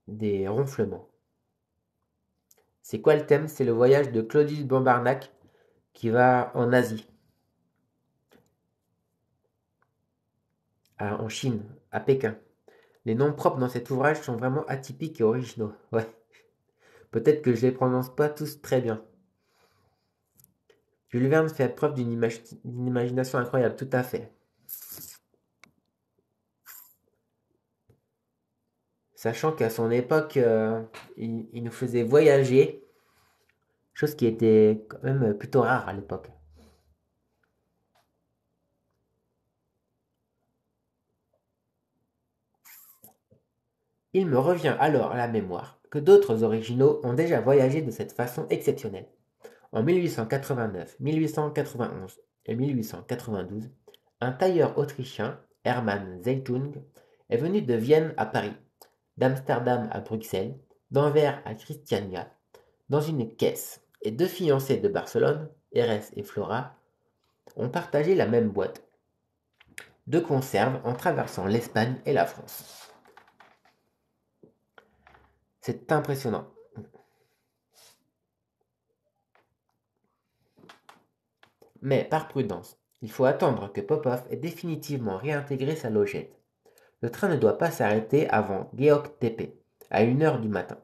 Speaker 1: des ronflements. C'est quoi le thème? C'est le voyage de Claudius Bombarnac qui va en Asie, en Chine, à Pékin. Les noms propres dans cet ouvrage sont vraiment atypiques et originaux. Ouais, peut-être que je les prononce pas tous très bien. Jules Verne fait preuve d'une imagination incroyable, tout à fait. Sachant qu'à son époque, il nous faisait voyager, chose qui était quand même plutôt rare à l'époque. Il me revient alors à la mémoire que d'autres originaux ont déjà voyagé de cette façon exceptionnelle. En 1889, 1891 et 1892, un tailleur autrichien, Hermann Zeitung, est venu de Vienne à Paris, d'Amsterdam à Bruxelles, d'Anvers à Christiania, dans une caisse, et deux fiancés de Barcelone, Erès et Flora, ont partagé la même boîte de conserve en traversant l'Espagne et la France. C'est impressionnant. Mais par prudence, il faut attendre que Popov ait définitivement réintégré sa logette. Le train ne doit pas s'arrêter avant Geoq-Tepe, à 1 heure du matin.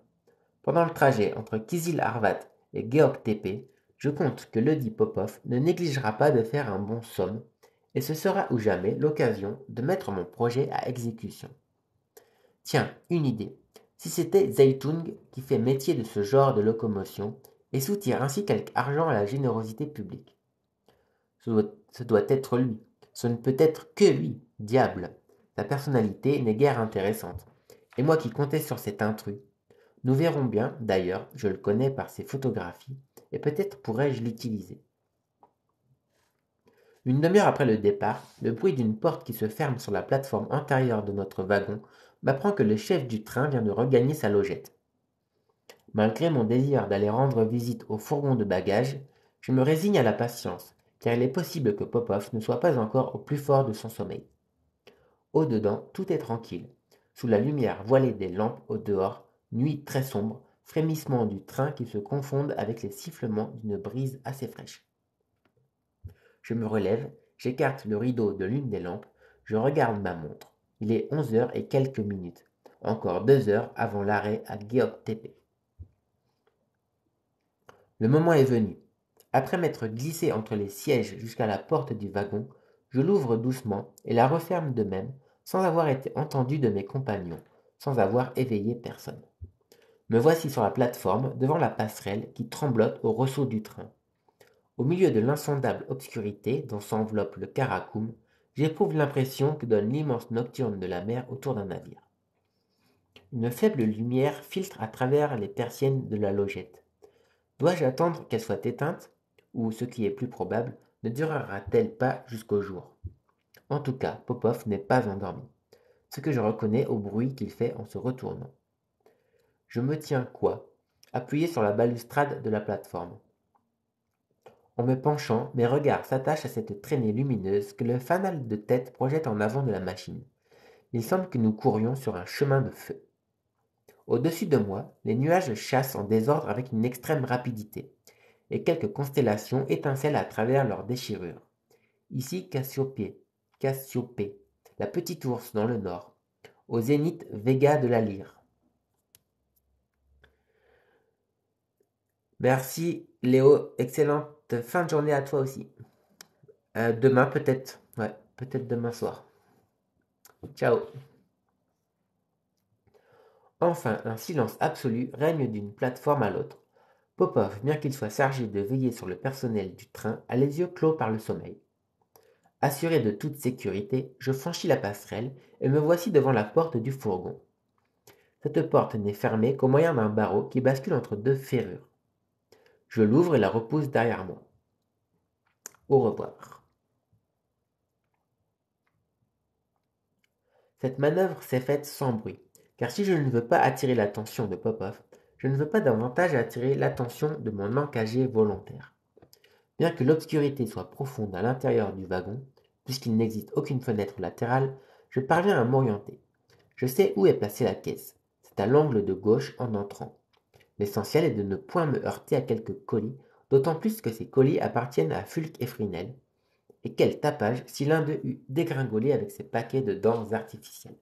Speaker 1: Pendant le trajet entre Kizil-Arvat et Geoq-Tepe, je compte que ledit Popov ne négligera pas de faire un bon somme, et ce sera ou jamais l'occasion de mettre mon projet à exécution. Tiens, une idée. Si c'était Zeitung qui fait métier de ce genre de locomotion et soutire ainsi quelque argent à la générosité publique. Ce doit être lui. Ce ne peut être que lui, diable. Sa personnalité n'est guère intéressante. Et moi qui comptais sur cet intrus. Nous verrons bien, d'ailleurs, je le connais par ses photographies, et peut-être pourrais-je l'utiliser. Une demi-heure après le départ, le bruit d'une porte qui se ferme sur la plateforme antérieure de notre wagon m'apprend que le chef du train vient de regagner sa logette. Malgré mon désir d'aller rendre visite au fourgon de bagages, je me résigne à la patience, car il est possible que Popov ne soit pas encore au plus fort de son sommeil. Au-dedans, tout est tranquille. Sous la lumière voilée des lampes au dehors, nuit très sombre, frémissements du train qui se confondent avec les sifflements d'une brise assez fraîche. Je me relève, j'écarte le rideau de l'une des lampes, je regarde ma montre. Il est 11 heures et quelques minutes. Encore 2 heures avant l'arrêt à Geoq-Tepe. Le moment est venu. Après m'être glissé entre les sièges jusqu'à la porte du wagon, je l'ouvre doucement et la referme de même, sans avoir été entendu de mes compagnons, sans avoir éveillé personne. Me voici sur la plateforme, devant la passerelle qui tremblote au ressaut du train. Au milieu de l'insondable obscurité dont s'enveloppe le Karakoum, j'éprouve l'impression que donne l'immense nocturne de la mer autour d'un navire. Une faible lumière filtre à travers les persiennes de la logette. Dois-je attendre qu'elle soit éteinte, ou, ce qui est plus probable, ne durera-t-elle pas jusqu'au jour? En tout cas, Popov n'est pas endormi, ce que je reconnais au bruit qu'il fait en se retournant. Je me tiens appuyé sur la balustrade de la plateforme. En me penchant, mes regards s'attachent à cette traînée lumineuse que le fanal de tête projette en avant de la machine. Il semble que nous courions sur un chemin de feu. Au-dessus de moi, les nuages chassent en désordre avec une extrême rapidité, et quelques constellations étincellent à travers leurs déchirures. Ici Cassiopée, la petite ours dans le nord, au zénith Vega de la Lyre. Merci Léo, excellente fin de journée à toi aussi. Demain peut-être, ouais, peut-être demain soir. Ciao. Enfin, un silence absolu règne d'une plateforme à l'autre. Popov, bien qu'il soit chargé de veiller sur le personnel du train, a les yeux clos par le sommeil. Assuré de toute sécurité, je franchis la passerelle et me voici devant la porte du fourgon. Cette porte n'est fermée qu'au moyen d'un barreau qui bascule entre deux ferrures. Je l'ouvre et la repousse derrière moi. Au revoir. Cette manœuvre s'est faite sans bruit, car si je ne veux pas attirer l'attention de Popov, je ne veux pas davantage attirer l'attention de mon encagé volontaire. Bien que l'obscurité soit profonde à l'intérieur du wagon, puisqu'il n'existe aucune fenêtre latérale, je parviens à m'orienter. Je sais où est placée la caisse. C'est à l'angle de gauche en entrant. L'essentiel est de ne point me heurter à quelques colis, d'autant plus que ces colis appartiennent à Fulk et Fresnel. Et quel tapage si l'un d'eux eût dégringolé avec ses paquets de dents artificielles.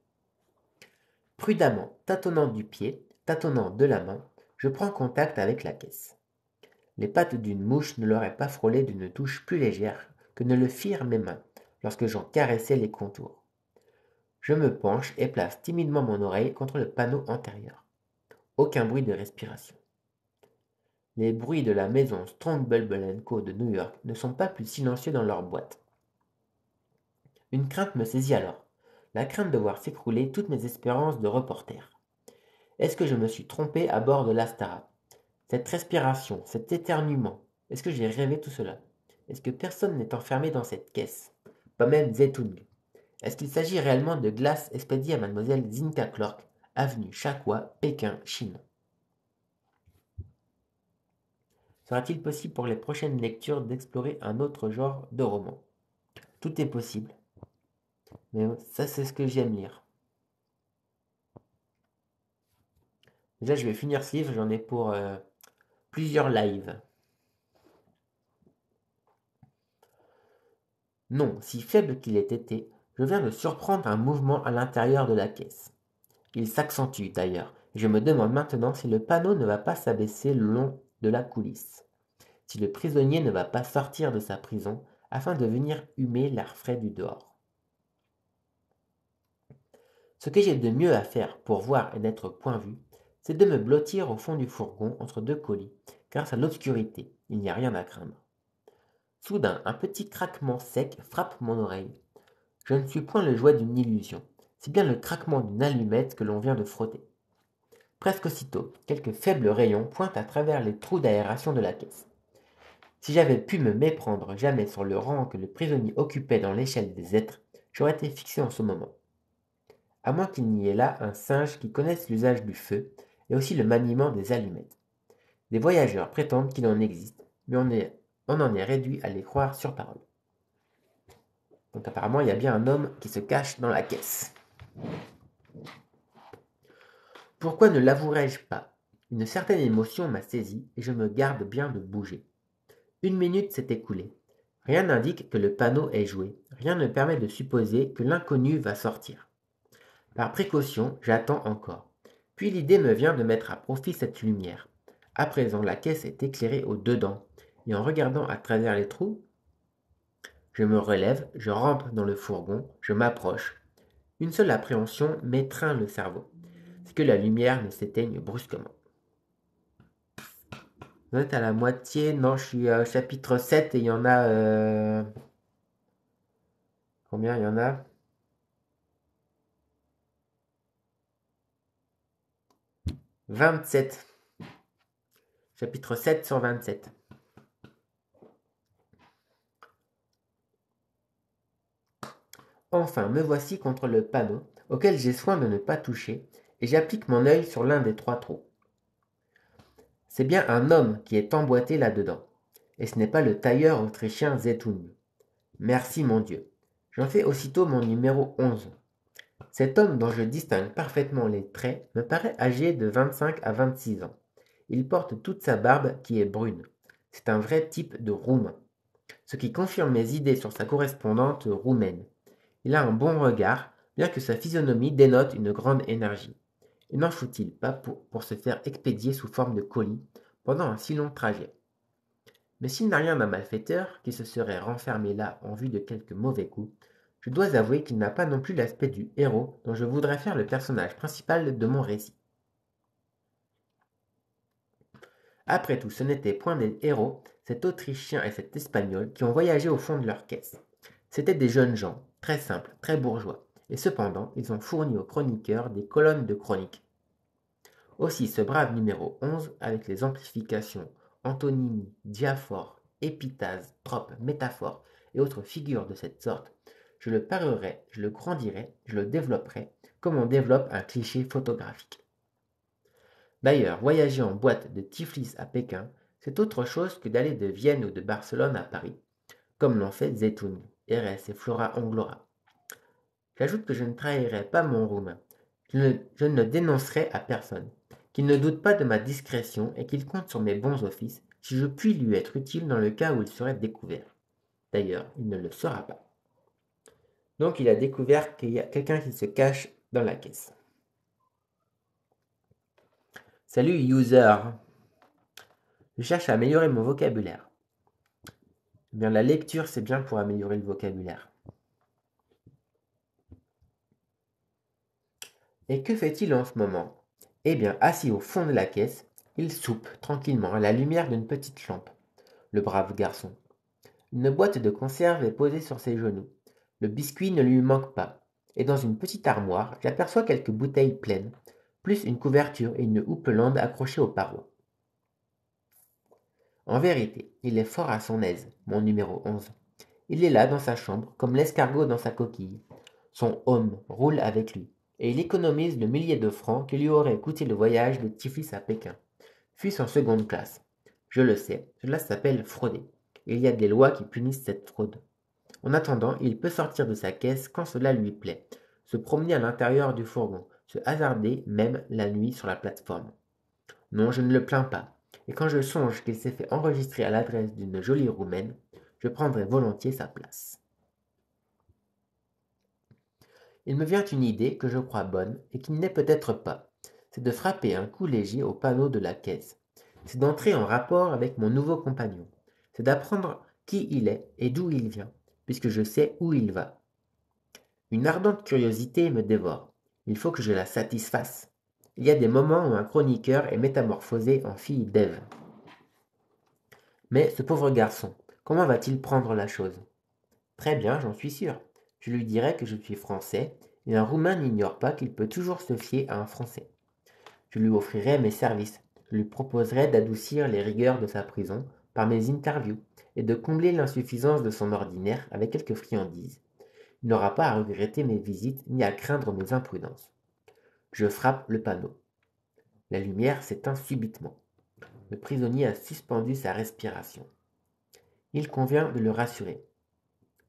Speaker 1: Prudemment, tâtonnant du pied, tâtonnant de la main, je prends contact avec la caisse. Les pattes d'une mouche ne l'auraient pas frôlé d'une touche plus légère que ne le firent mes mains lorsque j'en caressais les contours. Je me penche et place timidement mon oreille contre le panneau antérieur. Aucun bruit de respiration. Les bruits de la maison Strong Bubble & Co. de New York ne sont pas plus silencieux dans leur boîte. Une crainte me saisit alors, la crainte de voir s'écrouler toutes mes espérances de reporter. Est-ce que je me suis trompé à bord de l'Astara? Cette respiration, cet éternuement, est-ce que j'ai rêvé tout cela? Est-ce que personne n'est enfermé dans cette caisse? Pas même Zetung. Est-ce qu'il s'agit réellement de glace expédiée à mademoiselle Zinka Clark, avenue Chakwa, Pékin, Chine? Sera-t-il possible pour les prochaines lectures d'explorer un autre genre de roman? Tout est possible, mais ça c'est ce que j'aime lire. Déjà je vais finir ce livre, j'en ai pour plusieurs lives. Non, si faible qu'il ait été, je viens de surprendre un mouvement à l'intérieur de la caisse. Il s'accentue d'ailleurs, et je me demande maintenant si le panneau ne va pas s'abaisser le long de la coulisse, si le prisonnier ne va pas sortir de sa prison afin de venir humer l'air frais du dehors. Ce que j'ai de mieux à faire pour voir et n'être point vu, c'est de me blottir au fond du fourgon entre deux colis. Grâce à l'obscurité, il n'y a rien à craindre. Soudain, un petit craquement sec frappe mon oreille. Je ne suis point le jouet d'une illusion, c'est bien le craquement d'une allumette que l'on vient de frotter. Presque aussitôt, quelques faibles rayons pointent à travers les trous d'aération de la caisse. Si j'avais pu me méprendre jamais sur le rang que le prisonnier occupait dans l'échelle des êtres, j'aurais été fixé en ce moment. À moins qu'il n'y ait là un singe qui connaisse l'usage du feu et aussi le maniement des allumettes. Des voyageurs prétendent qu'il en existe, mais on en est réduit à les croire sur parole. Donc apparemment, il y a bien un homme qui se cache dans la caisse. Pourquoi ne l'avouerais-je pas? Une certaine émotion m'a saisi et je me garde bien de bouger. 1 minute s'est écoulée. Rien n'indique que le panneau est joué, rien ne permet de supposer que l'inconnu va sortir. Par précaution, j'attends encore. Puis l'idée me vient de mettre à profit cette lumière. À présent, la caisse est éclairée au dedans, et en regardant à travers les trous, je me relève, je rampe dans le fourgon, je m'approche. Une seule appréhension m'étreint le cerveau, c'est que la lumière ne s'éteigne brusquement. Vous êtes à la moitié, non, je suis au chapitre 7 et il y en a... Combien il y en a? 27. Chapitre 7 sur 27. Enfin, me voici contre le panneau, auquel j'ai soin de ne pas toucher, et j'applique mon œil sur l'un des 3 trous. C'est bien un homme qui est emboîté là-dedans, et ce n'est pas le tailleur autrichien Zetung. Merci mon Dieu. J'en fais aussitôt mon numéro 11. Cet homme dont je distingue parfaitement les traits me paraît âgé de 25 à 26 ans. Il porte toute sa barbe qui est brune. C'est un vrai type de roumain, ce qui confirme mes idées sur sa correspondante roumaine. Il a un bon regard, bien que sa physionomie dénote une grande énergie. Et n'en faut-il pas pour se faire expédier sous forme de colis pendant un si long trajet? Mais s'il n'a rien d'un malfaiteur qui se serait renfermé là en vue de quelque mauvais coup, je dois avouer qu'il n'a pas non plus l'aspect du héros dont je voudrais faire le personnage principal de mon récit. Après tout, ce n'étaient point des héros, cet Autrichien et cet Espagnol, qui ont voyagé au fond de leur caisse. C'étaient des jeunes gens, très simples, très bourgeois, et cependant, ils ont fourni aux chroniqueurs des colonnes de chroniques. Aussi ce brave numéro 11, avec les amplifications, antonymie, diaphore, épithase, trope, métaphore et autres figures de cette sorte, je le parerai, je le grandirai, je le développerai, comme on développe un cliché photographique. D'ailleurs, voyager en boîte de Tiflis à Pékin, C'est autre chose que d'aller de Vienne ou de Barcelone à Paris, comme l'ont fait Zeytoun, Erez et Flora Onglora. J'ajoute que je ne trahirai pas mon roumain. Je ne le dénoncerai à personne, qu'il ne doute pas de ma discrétion et qu'il compte sur mes bons offices si je puis lui être utile dans le cas où il serait découvert. D'ailleurs, il ne le sera pas. Donc il a découvert qu'il y a quelqu'un qui se cache dans la caisse. Salut user. Je cherche à améliorer mon vocabulaire. Eh bien, la lecture, c'est bien pour améliorer le vocabulaire. Et que fait-il en ce moment? Eh bien, assis au fond de la caisse, il soupe tranquillement à la lumière d'une petite lampe. Le brave garçon. Une boîte de conserve est posée sur ses genoux. Le biscuit ne lui manque pas. Et dans une petite armoire, j'aperçois quelques bouteilles pleines, plus une couverture et une houppelande accrochées aux parois. En vérité, il est fort à son aise, mon numéro 11. Il est là dans sa chambre, comme l'escargot dans sa coquille. Son home roule avec lui, et il économise le millier de francs qui lui aurait coûté le voyage de Tiflis à Pékin, fût-ce en seconde classe. Je le sais, cela s'appelle frauder. Il y a des lois qui punissent cette fraude. En attendant, il peut sortir de sa caisse quand cela lui plaît, se promener à l'intérieur du fourgon, se hasarder même la nuit sur la plateforme. Non, je ne le plains pas, et quand je songe qu'il s'est fait enregistrer à l'adresse d'une jolie roumaine, je prendrais volontiers sa place. Il me vient une idée que je crois bonne et qui n'est peut-être pas. C'est de frapper un coup léger au panneau de la caisse. C'est d'entrer en rapport avec mon nouveau compagnon. C'est d'apprendre qui il est et d'où il vient, puisque je sais où il va. Une ardente curiosité me dévore. Il faut que je la satisfasse. Il y a des moments où un chroniqueur est métamorphosé en fille d'Ève. Mais ce pauvre garçon, comment va-t-il prendre la chose? Très bien, j'en suis sûr. Je lui dirai que je suis français, et un Roumain n'ignore pas qu'il peut toujours se fier à un Français. Je lui offrirai mes services. Je lui proposerai d'adoucir les rigueurs de sa prison par mes interviews et de combler l'insuffisance de son ordinaire avec quelques friandises. Il n'aura pas à regretter mes visites ni à craindre mes imprudences. Je frappe le panneau. La lumière s'éteint subitement. Le prisonnier a suspendu sa respiration. Il convient de le rassurer.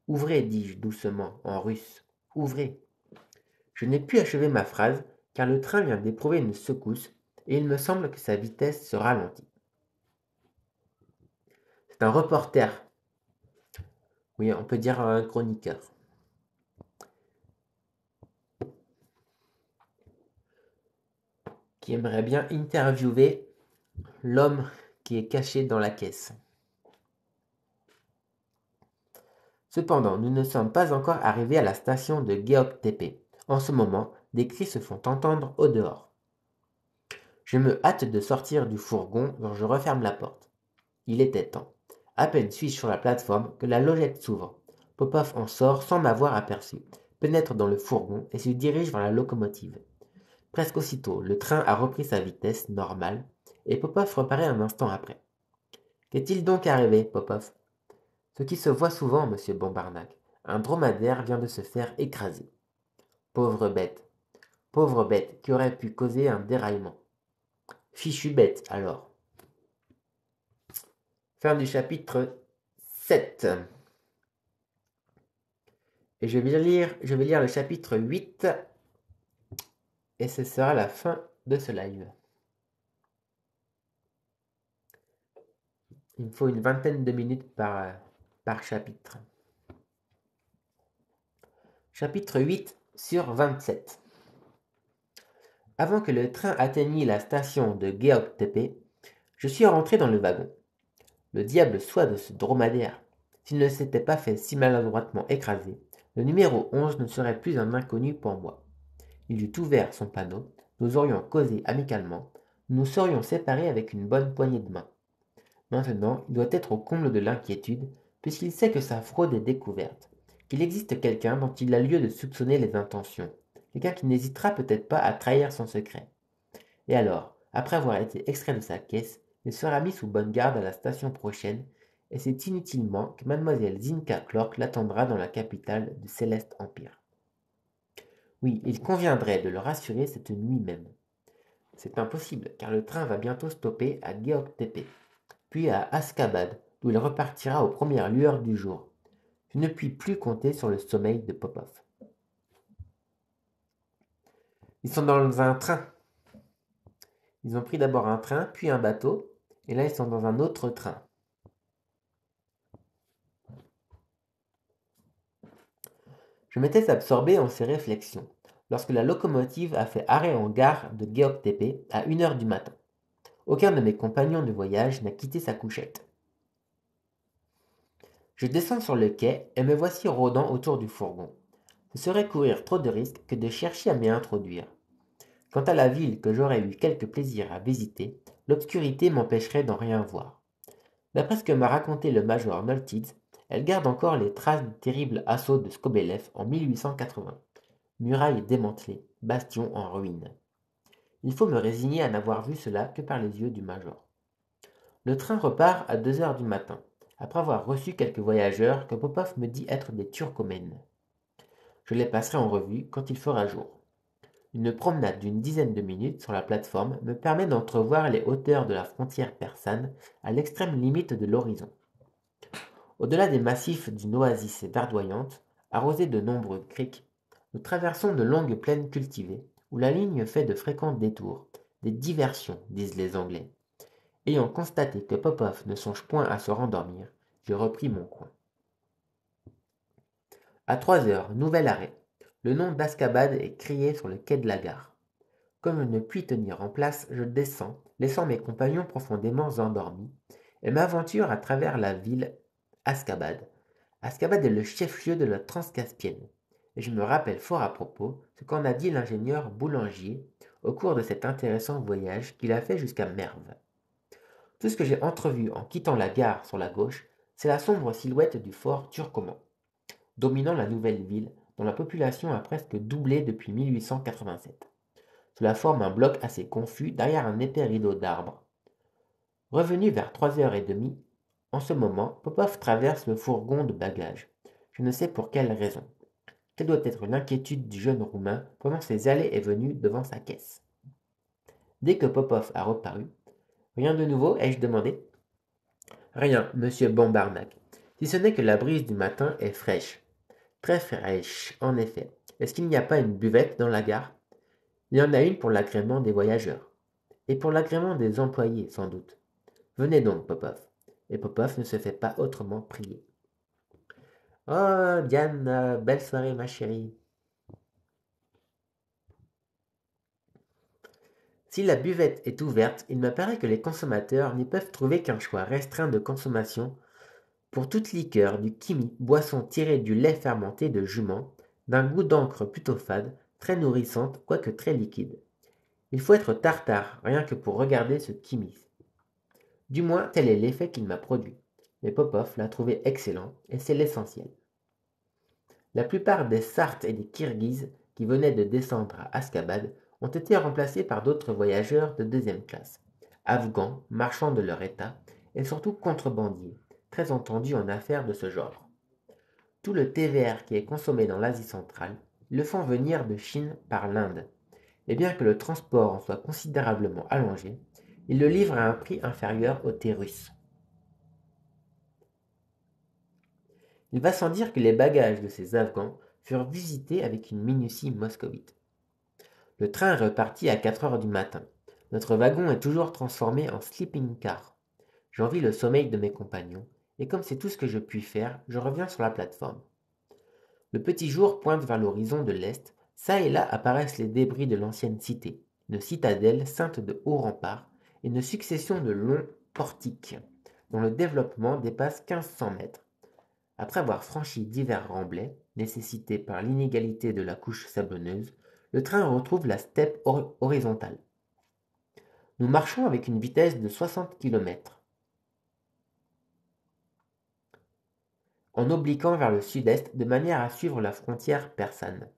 Speaker 1: Ouvrez, dis-je doucement, en russe. Ouvrez. Je n'ai pu achever ma phrase, car le train vient d'éprouver une secousse, et il me semble que sa vitesse se ralentit. C'est un reporter. Oui, on peut dire un chroniqueur. Qui aimerait bien interviewer l'homme qui est caché dans la caisse. Cependant, nous ne sommes pas encore arrivés à la station de Geoktépé. En ce moment, des cris se font entendre au dehors. Je me hâte de sortir du fourgon quand je referme la porte. Il était temps. À peine suis-je sur la plateforme que la logette s'ouvre. Popov en sort sans m'avoir aperçu, pénètre dans le fourgon et se dirige vers la locomotive. Presque aussitôt, le train a repris sa vitesse normale et Popov reparaît un instant après. Qu'est-il donc arrivé, Popov? Ce qui se voit souvent, monsieur Bombarnac. Un dromadaire vient de se faire écraser. Pauvre bête qui aurait pu causer un déraillement. Fichu bête, alors. Fin du chapitre 7. Et je vais lire le chapitre 8 et ce sera la fin de ce live. Il me faut une vingtaine de minutes par chapitre. Chapitre 8 sur 27. Avant que le train atteignît la station de Geoktépé, je suis rentré dans le wagon. Le diable soit de ce dromadaire. S'il ne s'était pas fait si maladroitement écraser, le numéro 11 ne serait plus un inconnu pour moi. Il eût ouvert son panneau, nous aurions causé amicalement, nous nous serions séparés avec une bonne poignée de main. Maintenant, il doit être au comble de l'inquiétude, puisqu'il sait que sa fraude est découverte, qu'il existe quelqu'un dont il a lieu de soupçonner les intentions, quelqu'un qui n'hésitera peut-être pas à trahir son secret. Et alors, après avoir été extrait de sa caisse, il sera mis sous bonne garde à la station prochaine, et c'est inutilement que mademoiselle Zinka Clark l'attendra dans la capitale du céleste empire. Oui, il conviendrait de le rassurer cette nuit même. C'est impossible, car le train va bientôt stopper à Geoktépé. puis à Askabad, d'où il repartira aux premières lueurs du jour. Je ne puis plus compter sur le sommeil de Popov. Ils sont dans un train. Ils ont pris d'abord un train, puis un bateau, et là ils sont dans un autre train. Je m'étais absorbé en ces réflexions, lorsque la locomotive a fait arrêt en gare de Geoktepe à 1 heure du matin. Aucun de mes compagnons de voyage n'a quitté sa couchette. Je descends sur le quai et me voici rôdant autour du fourgon. Ce serait courir trop de risques que de chercher à m'y introduire. Quant à la ville que j'aurais eu quelque plaisir à visiter, l'obscurité m'empêcherait d'en rien voir. D'après ce que m'a raconté le major Noltids, elle garde encore les traces du terrible assaut de Skobelev en 1880. Murailles démantelées, bastions en ruine. Il faut me résigner à n'avoir vu cela que par les yeux du major. Le train repart à 2 heures du matin, après avoir reçu quelques voyageurs que Popov me dit être des Turkomènes. Je les passerai en revue quand il fera jour. Une promenade d'une dizaine de minutes sur la plateforme me permet d'entrevoir les hauteurs de la frontière persane à l'extrême limite de l'horizon. Au-delà des massifs d'une oasis verdoyante, arrosée de nombreux criques, nous traversons de longues plaines cultivées, où la ligne fait de fréquents détours, des diversions, disent les Anglais. Ayant constaté que Popov ne songe point à se rendormir, je repris mon coin. À 3 heures, nouvel arrêt. Le nom d'Askabad est crié sur le quai de la gare. Comme je ne puis tenir en place, je descends, laissant mes compagnons profondément endormis, et m'aventure à travers la ville Askabad. Askabad est le chef-lieu de la Transcaspienne, et je me rappelle fort à propos ce qu'en a dit l'ingénieur Boulangier au cours de cet intéressant voyage qu'il a fait jusqu'à Merv. Tout ce que j'ai entrevu en quittant la gare sur la gauche, c'est la sombre silhouette du fort turcoman, dominant la nouvelle ville, dont la population a presque doublé depuis 1887. Cela forme un bloc assez confus derrière un épais rideau d'arbres. Revenu vers 3h30, en ce moment, Popov traverse le fourgon de bagages. Je ne sais pour quelle raison. Quelle doit être l'inquiétude du jeune Roumain pendant ses allées et venues devant sa caisse. Dès que Popov a reparu, rien de nouveau, ai-je demandé. Rien, monsieur Bombarnac, si ce n'est que la brise du matin est fraîche. Très fraîche, en effet. Est-ce qu'il n'y a pas une buvette dans la gare? Il y en a une pour l'agrément des voyageurs. Et pour l'agrément des employés, sans doute. Venez donc, Popov. Et Popov ne se fait pas autrement prier. Oh, Diane, belle soirée, ma chérie. Si la buvette est ouverte, il m'apparaît que les consommateurs n'y peuvent trouver qu'un choix restreint de consommation pour toute liqueur, du kimi, boisson tirée du lait fermenté de jument, d'un goût d'encre plutôt fade, très nourrissante, quoique très liquide. Il faut être tartare, rien que pour regarder ce kimi. Du moins, tel est l'effet qu'il m'a produit. Mais Popov l'a trouvé excellent, et c'est l'essentiel. La plupart des Sartes et des Kirghizes qui venaient de descendre à Askabad ont été remplacés par d'autres voyageurs de deuxième classe, Afghans, marchands de leur état, et surtout contrebandiers, très entendus en affaires de ce genre. Tout le thé vert qui est consommé dans l'Asie centrale le font venir de Chine par l'Inde, et bien que le transport en soit considérablement allongé, ils le livrent à un prix inférieur au thé russe. Il va sans dire que les bagages de ces Afghans furent visités avec une minutie moscovite. Le train est reparti à 4 heures du matin. Notre wagon est toujours transformé en sleeping car. J'envie le sommeil de mes compagnons, et comme c'est tout ce que je puis faire, je reviens sur la plateforme. Le petit jour pointe vers l'horizon de l'est, çà et là apparaissent les débris de l'ancienne cité, une citadelle ceinte de hauts remparts, et une succession de longs portiques, dont le développement dépasse 1500 mètres. Après avoir franchi divers remblais, nécessités par l'inégalité de la couche sablonneuse, le train retrouve la steppe horizontale. Nous marchons avec une vitesse de 60 km, en obliquant vers le sud-est de manière à suivre la frontière persane.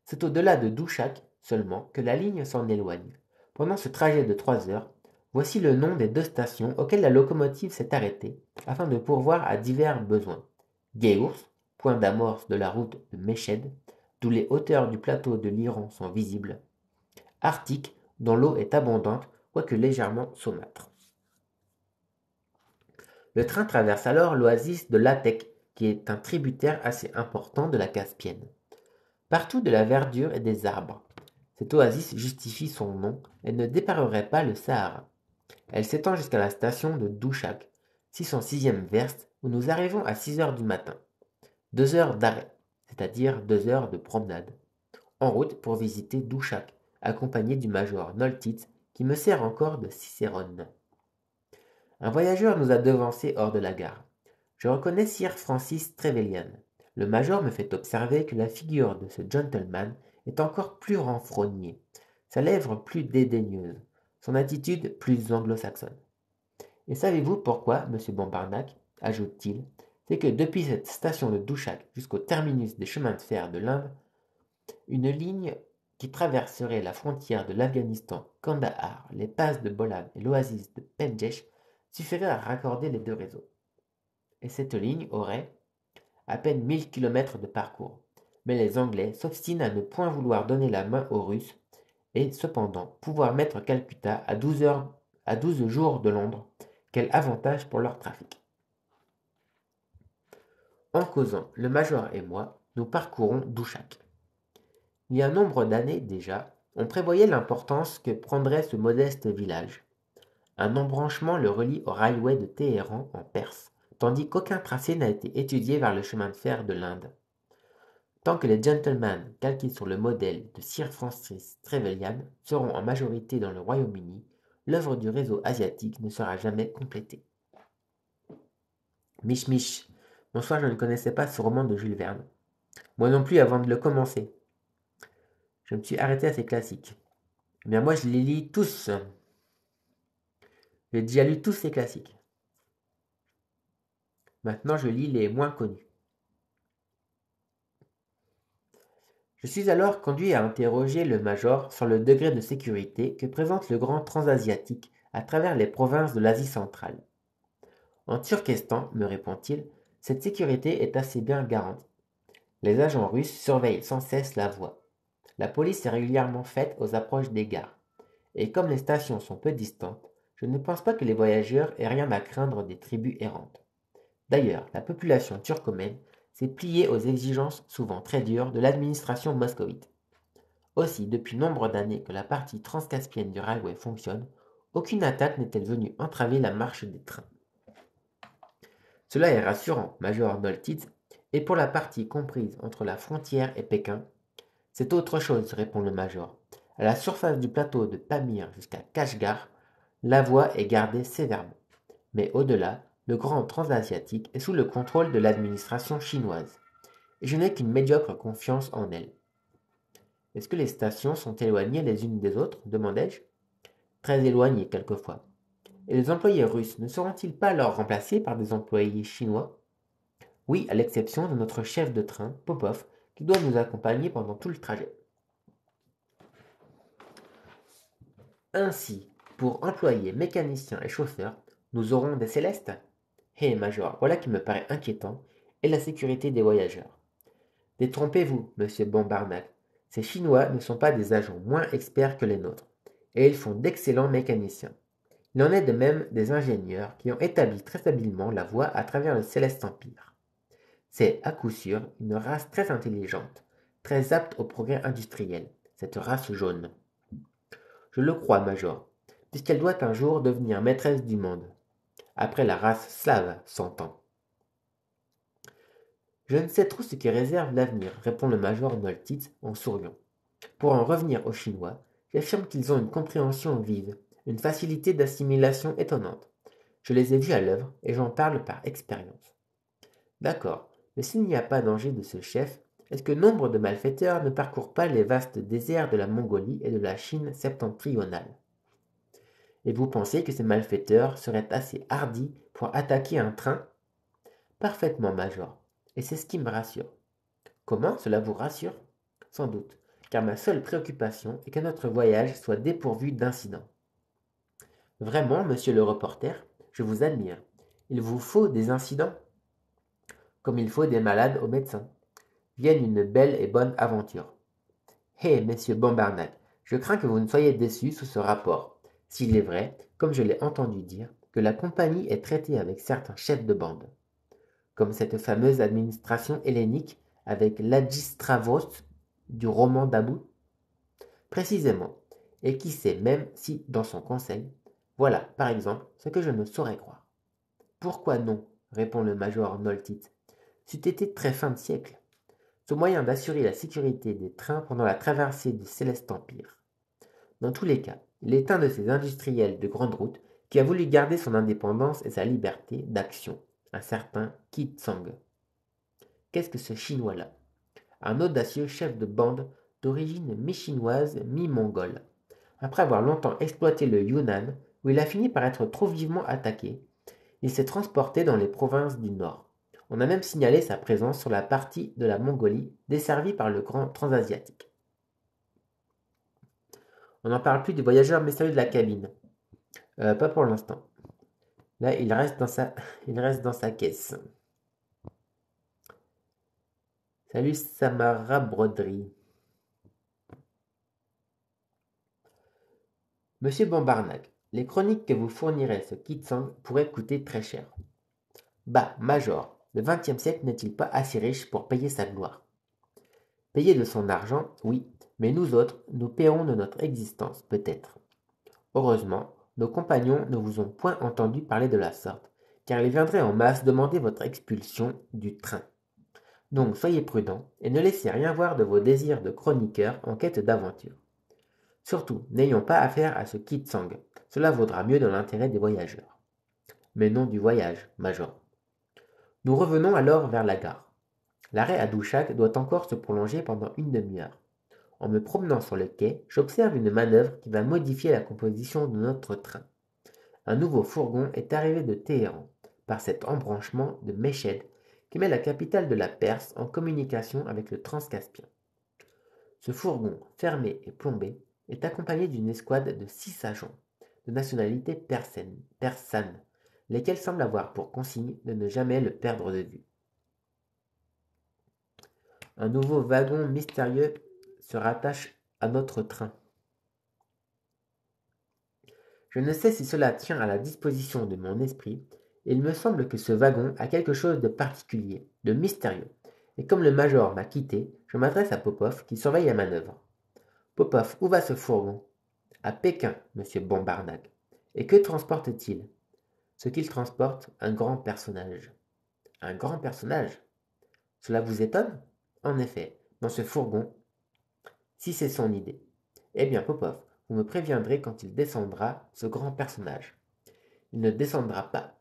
Speaker 1: C'est au-delà de Douchak seulement que la ligne s'en éloigne. Pendant ce trajet de 3 heures, voici le nom des 2 stations auxquelles la locomotive s'est arrêtée afin de pourvoir à divers besoins. Geours, point d'amorce de la route de Meshed, d'où les hauteurs du plateau de l'Iran sont visibles. Arctique, dont l'eau est abondante, quoique légèrement saumâtre. Le train traverse alors l'oasis de Latec, qui est un tributaire assez important de la Caspienne. Partout de la verdure et des arbres. Cette oasis justifie son nom et ne déparerait pas le Sahara. Elle s'étend jusqu'à la station de Douchak, 606e verste, où nous arrivons à 6 heures du matin. 2 heures d'arrêt, c'est-à-dire 2 heures de promenade. En route pour visiter Douchak, accompagné du major Noltitz, qui me sert encore de cicérone. Un voyageur nous a devancés hors de la gare. Je reconnais Sir Francis Trevelyan. Le major me fait observer que la figure de ce gentleman est encore plus renfrognée, sa lèvre plus dédaigneuse, son attitude plus anglo-saxonne. Et savez-vous pourquoi, monsieur Bombarnac, ajoute-t-il, c'est que depuis cette station de Douchak jusqu'au terminus des chemins de fer de l'Inde, une ligne qui traverserait la frontière de l'Afghanistan, Kandahar, les passes de Bolan et l'oasis de Penjesh suffirait à raccorder les deux réseaux. Et cette ligne aurait à peine 1000 kilomètres de parcours. Mais les Anglais s'obstinent à ne point vouloir donner la main aux Russes et cependant pouvoir mettre Calcutta à 12 jours de Londres. Quel avantage pour leur trafic. En causant, le major et moi, nous parcourons Douchak. Il y a nombre d'années déjà, on prévoyait l'importance que prendrait ce modeste village. Un embranchement le relie au railway de Téhéran en Perse, tandis qu'aucun tracé n'a été étudié vers le chemin de fer de l'Inde. Tant que les gentlemen calqués sur le modèle de Sir Francis Trevelyan seront en majorité dans le Royaume-Uni, l'œuvre du réseau asiatique ne sera jamais complétée. Mich Mich. Bonsoir, je ne connaissais pas ce roman de Jules Verne. Moi non plus avant de le commencer. Je me suis arrêté à ces classiques. Eh bien moi je les lis tous. J'ai déjà lu tous ces classiques. Maintenant je lis les moins connus. Je suis alors conduit à interroger le major sur le degré de sécurité que présente le grand transasiatique à travers les provinces de l'Asie centrale. En Turkestan, me répond-il, cette sécurité est assez bien garantie. Les agents russes surveillent sans cesse la voie. La police est régulièrement faite aux approches des gares. Et comme les stations sont peu distantes, je ne pense pas que les voyageurs aient rien à craindre des tribus errantes. D'ailleurs, la population turcomène s'est pliée aux exigences souvent très dures de l'administration moscovite. Aussi, depuis nombre d'années que la partie transcaspienne du railway fonctionne, aucune attaque n'est-elle venue entraver la marche des trains. Cela est rassurant, major Noltitz, et pour la partie comprise entre la frontière et Pékin, c'est autre chose, répond le major. À la surface du plateau de Pamir jusqu'à Kashgar, la voie est gardée sévèrement. Mais au-delà, le grand transasiatique est sous le contrôle de l'administration chinoise. Et je n'ai qu'une médiocre confiance en elle. Est-ce que les stations sont éloignées les unes des autres demandai-je. Très éloignées quelquefois. Et les employés russes ne seront-ils pas alors remplacés par des employés chinois? Oui, à l'exception de notre chef de train, Popov, qui doit nous accompagner pendant tout le trajet. Ainsi, pour employés, mécaniciens et chauffeurs, nous aurons des célestes? Hé, major, voilà qui me paraît inquiétant, et la sécurité des voyageurs. Détrompez-vous, monsieur Bombarnac, ces Chinois ne sont pas des agents moins experts que les nôtres, et ils font d'excellents mécaniciens. Il en est de même des ingénieurs qui ont établi très habilement la voie à travers le céleste empire. C'est, à coup sûr, une race très intelligente, très apte au progrès industriel, cette race jaune. Je le crois, major, puisqu'elle doit un jour devenir maîtresse du monde. Après la race slave, s'entend. Je ne sais trop ce que réserve l'avenir, répond le major Noltitz en souriant. Pour en revenir aux Chinois, j'affirme qu'ils ont une compréhension vive, une facilité d'assimilation étonnante. Je les ai vus à l'œuvre et j'en parle par expérience. D'accord, mais s'il n'y a pas danger de ce chef, est-ce que nombre de malfaiteurs ne parcourent pas les vastes déserts de la Mongolie et de la Chine septentrionale? Et vous pensez que ces malfaiteurs seraient assez hardis pour attaquer un train? Parfaitement, major, et c'est ce qui me rassure. Comment cela vous rassure? Sans doute, car ma seule préoccupation est que notre voyage soit dépourvu d'incidents. Vraiment, monsieur le reporter, je vous admire. Il vous faut des incidents, comme il faut des malades aux médecins. Vienne une belle et bonne aventure. Hé, messieurs Bombarnac, je crains que vous ne soyez déçus sous ce rapport, s'il est vrai, comme je l'ai entendu dire, que la compagnie est traitée avec certains chefs de bande, comme cette fameuse administration hellénique avec l'Agistravos du roman d'Abou? Précisément, et qui sait même si, dans son conseil, voilà, par exemple, ce que je ne saurais croire. Pourquoi non? Répond le major Noltit. C'eût été très fin de siècle. Ce moyen d'assurer la sécurité des trains pendant la traversée du Céleste Empire. Dans tous les cas, il est un de ces industriels de grande route qui a voulu garder son indépendance et sa liberté d'action, un certain Qi Tsang. Qu'est-ce que ce Chinois-là? Un audacieux chef de bande d'origine mi-chinoise, mi-mongole. Après avoir longtemps exploité le Yunnan, où il a fini par être trop vivement attaqué, il s'est transporté dans les provinces du Nord. On a même signalé sa présence sur la partie de la Mongolie desservie par le Grand Transasiatique. On n'en parle plus du voyageur mystérieux de la cabine. Pas pour l'instant. Là, il reste dans sa caisse. Salut Samara Broderie. Monsieur Bombarnac, les chroniques que vous fournirez ce Kitsang pourraient coûter très cher. Bah, Major, le XXe siècle n'est-il pas assez riche pour payer sa gloire? Payer de son argent, oui, mais nous autres, nous paierons de notre existence, peut-être. Heureusement, nos compagnons ne vous ont point entendu parler de la sorte, car ils viendraient en masse demander votre expulsion du train. Donc soyez prudents et ne laissez rien voir de vos désirs de chroniqueur en quête d'aventure. Surtout, n'ayons pas affaire à ce Kitsang, cela vaudra mieux dans l'intérêt des voyageurs. Mais non du voyage, Major. Nous revenons alors vers la gare. L'arrêt à Douchak doit encore se prolonger pendant une demi-heure. En me promenant sur le quai, j'observe une manœuvre qui va modifier la composition de notre train. Un nouveau fourgon est arrivé de Téhéran, par cet embranchement de Meshed qui met la capitale de la Perse en communication avec le Transcaspien. Ce fourgon, fermé et plombé, est accompagné d'une escouade de 6 agents, de nationalité persane, lesquels semblent avoir pour consigne de ne jamais le perdre de vue. Un nouveau wagon mystérieux se rattache à notre train. Je ne sais si cela tient à la disposition de mon esprit, et il me semble que ce wagon a quelque chose de particulier, de mystérieux, et comme le major m'a quitté, je m'adresse à Popov qui surveille la manœuvre. Popov, où va ce fourgon? À Pékin, monsieur Bombarnac. Et que transporte-t-il? Ce qu'il transporte, un grand personnage. Un grand personnage? Cela vous étonne? En effet, dans ce fourgon, si c'est son idée. Eh bien, Popov, vous me préviendrez quand il descendra, ce grand personnage. Il ne descendra pas.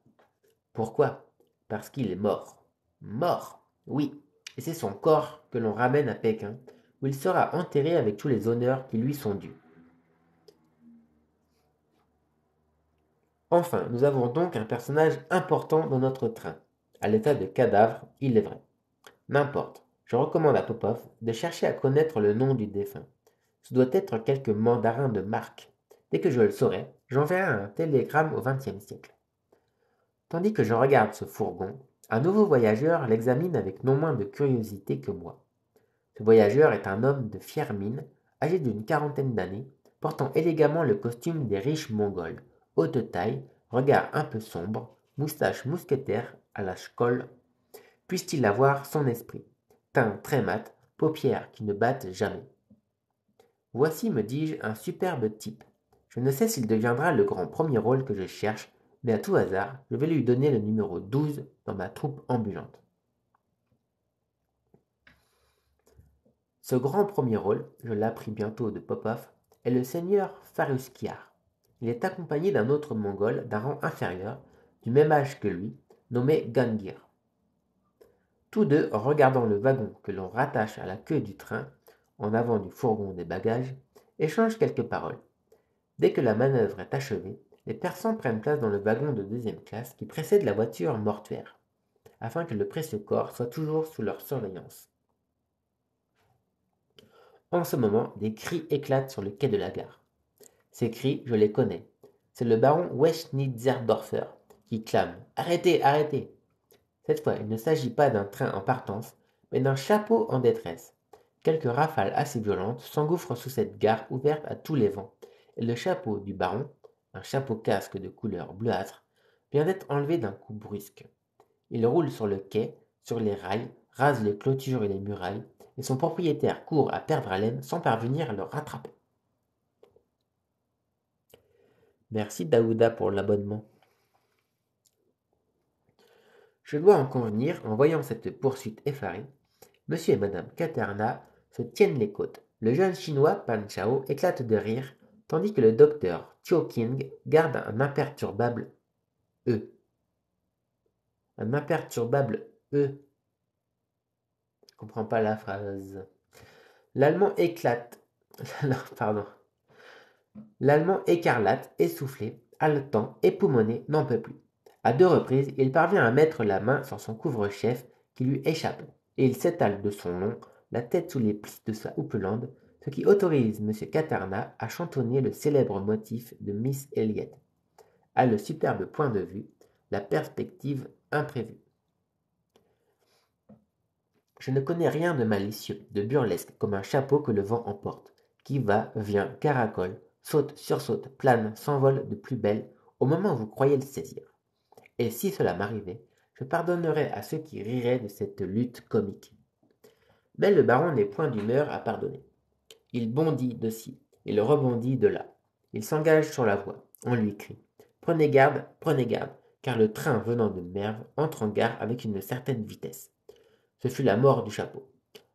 Speaker 1: Pourquoi? Parce qu'il est mort. Mort? Oui. Et c'est son corps que l'on ramène à Pékin, où il sera enterré avec tous les honneurs qui lui sont dus. Enfin, nous avons donc un personnage important dans notre train, à l'état de cadavre, il est vrai. N'importe, je recommande à Popov de chercher à connaître le nom du défunt. Ce doit être quelque mandarin de marque. Dès que je le saurai, j'enverrai un télégramme au XXe siècle. Tandis que je regarde ce fourgon, un nouveau voyageur l'examine avec non moins de curiosité que moi. Ce voyageur est un homme de fière mine, âgé d'une quarantaine d'années, portant élégamment le costume des riches mongols, haute taille, regard un peu sombre, moustache mousquetaire à la Schkoll. Puisse-t-il avoir son esprit? Teint très mat, paupières qui ne battent jamais. Voici, me dis-je, un superbe type. Je ne sais s'il deviendra le grand premier rôle que je cherche, mais à tout hasard, je vais lui donner le numéro 12 dans ma troupe ambulante. Ce grand premier rôle, je l'appris bientôt de Popov, est le seigneur Faruskiar. Il est accompagné d'un autre mongol d'un rang inférieur, du même âge que lui, nommé Gangir. Tous deux, en regardant le wagon que l'on rattache à la queue du train, en avant du fourgon des bagages, échangent quelques paroles. Dès que la manœuvre est achevée, les Persans prennent place dans le wagon de deuxième classe qui précède la voiture mortuaire, afin que le précieux corps soit toujours sous leur surveillance. En ce moment, des cris éclatent sur le quai de la gare. Ces cris, je les connais. C'est le baron Weschnitzerdorfer qui clame « Arrêtez, arrêtez !» Cette fois, il ne s'agit pas d'un train en partance, mais d'un chapeau en détresse. Quelques rafales assez violentes s'engouffrent sous cette gare ouverte à tous les vents, et le chapeau du baron, un chapeau casque de couleur bleuâtre, vient d'être enlevé d'un coup brusque. Il roule sur le quai, sur les rails, rase les clôtures et les murailles, et son propriétaire court à perdre haleine sans parvenir à le rattraper. Merci Daouda pour l'abonnement. Je dois en convenir, en voyant cette poursuite effarée, monsieur et madame Caterna se tiennent les côtes. Le jeune chinois Pan Chao éclate de rire, tandis que le docteur Chao King garde un imperturbable E. Un imperturbable E. Je comprends pas la phrase. L'allemand éclate. Pardon. L'allemand écarlate, essoufflé, haletant, époumoné, n'en peut plus. À 2 reprises, il parvient à mettre la main sur son couvre-chef qui lui échappe, et il s'étale de son long, la tête sous les plis de sa houppelande, ce qui autorise M. Catarna à chantonner le célèbre motif de Miss Elliot. A le superbe point de vue, la perspective imprévue. Je ne connais rien de malicieux, de burlesque, comme un chapeau que le vent emporte, qui va, vient, caracole, saute, sursaute, plane, s'envole de plus belle, au moment où vous croyez le saisir. Et si cela m'arrivait, je pardonnerais à ceux qui riraient de cette lutte comique. Mais le baron n'est point d'humeur à pardonner. Il bondit de ci, il rebondit de là. Il s'engage sur la voie. On lui crie « prenez garde, car le train venant de Merve entre en gare avec une certaine vitesse. » Ce fut la mort du chapeau.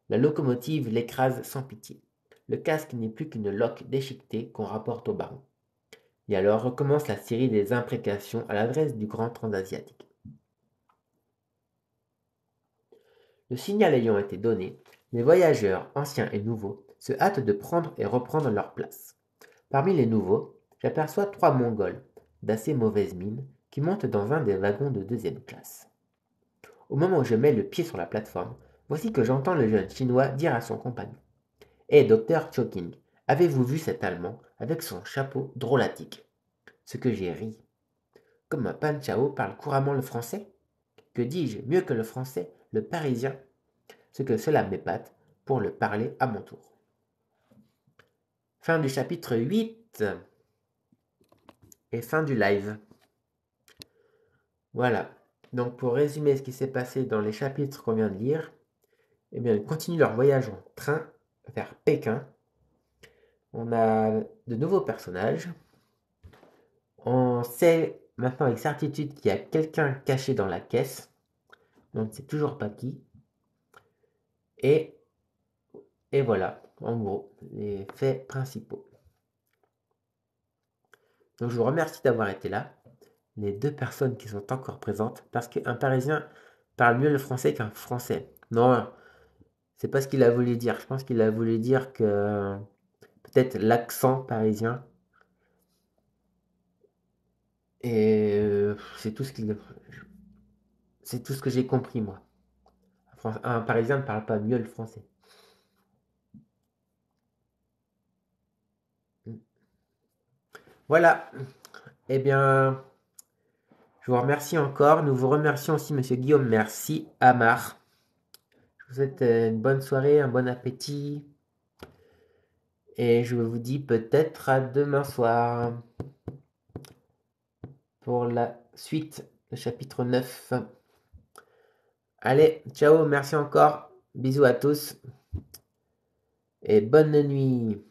Speaker 1: La locomotive l'écrase sans pitié. Le casque n'est plus qu'une loque déchiquetée qu'on rapporte au baron. Et alors recommence la série des imprécations à l'adresse du grand transasiatique. Le signal ayant été donné, les voyageurs, anciens et nouveaux, se hâtent de prendre et reprendre leur place. Parmi les nouveaux, j'aperçois 3 Mongols, d'assez mauvaise mine, qui montent dans un des wagons de 2e classe. Au moment où je mets le pied sur la plateforme, voici que j'entends le jeune Chinois dire à son compagnon. « Hé, docteur Choking, avez-vous vu cet Allemand avec son chapeau drôlatique ?» Ce que j'ai ri. Comme un Pan Chao parle couramment le français? Que dis-je, mieux que le français, le parisien? Ce que cela m'épate pour le parler à mon tour. Fin du chapitre 8 et fin du live. Voilà. Donc pour résumer ce qui s'est passé dans les chapitres qu'on vient de lire, eh bien, ils continuent leur voyage en train vers Pékin. On a de nouveaux personnages. On sait maintenant avec certitude qu'il y a quelqu'un caché dans la caisse. On ne sait toujours pas qui. Et voilà, en gros, les faits principaux. Donc je vous remercie d'avoir été là. Les 2 personnes qui sont encore présentes, parce qu'un Parisien parle mieux le français qu'un Français. Non, c'est pas ce qu'il a voulu dire. Je pense qu'il a voulu dire que peut-être l'accent parisien. Et c'est tout ce que j'ai compris, moi. Un Parisien ne parle pas mieux le français. Voilà. Eh bien, je vous remercie encore. Nous vous remercions aussi, monsieur Guillaume. Merci, Amar. Je vous souhaite une bonne soirée, un bon appétit. Et je vous dis peut-être à demain soir pour la suite, le chapitre 9. Allez, ciao, merci encore. Bisous à tous. Et bonne nuit.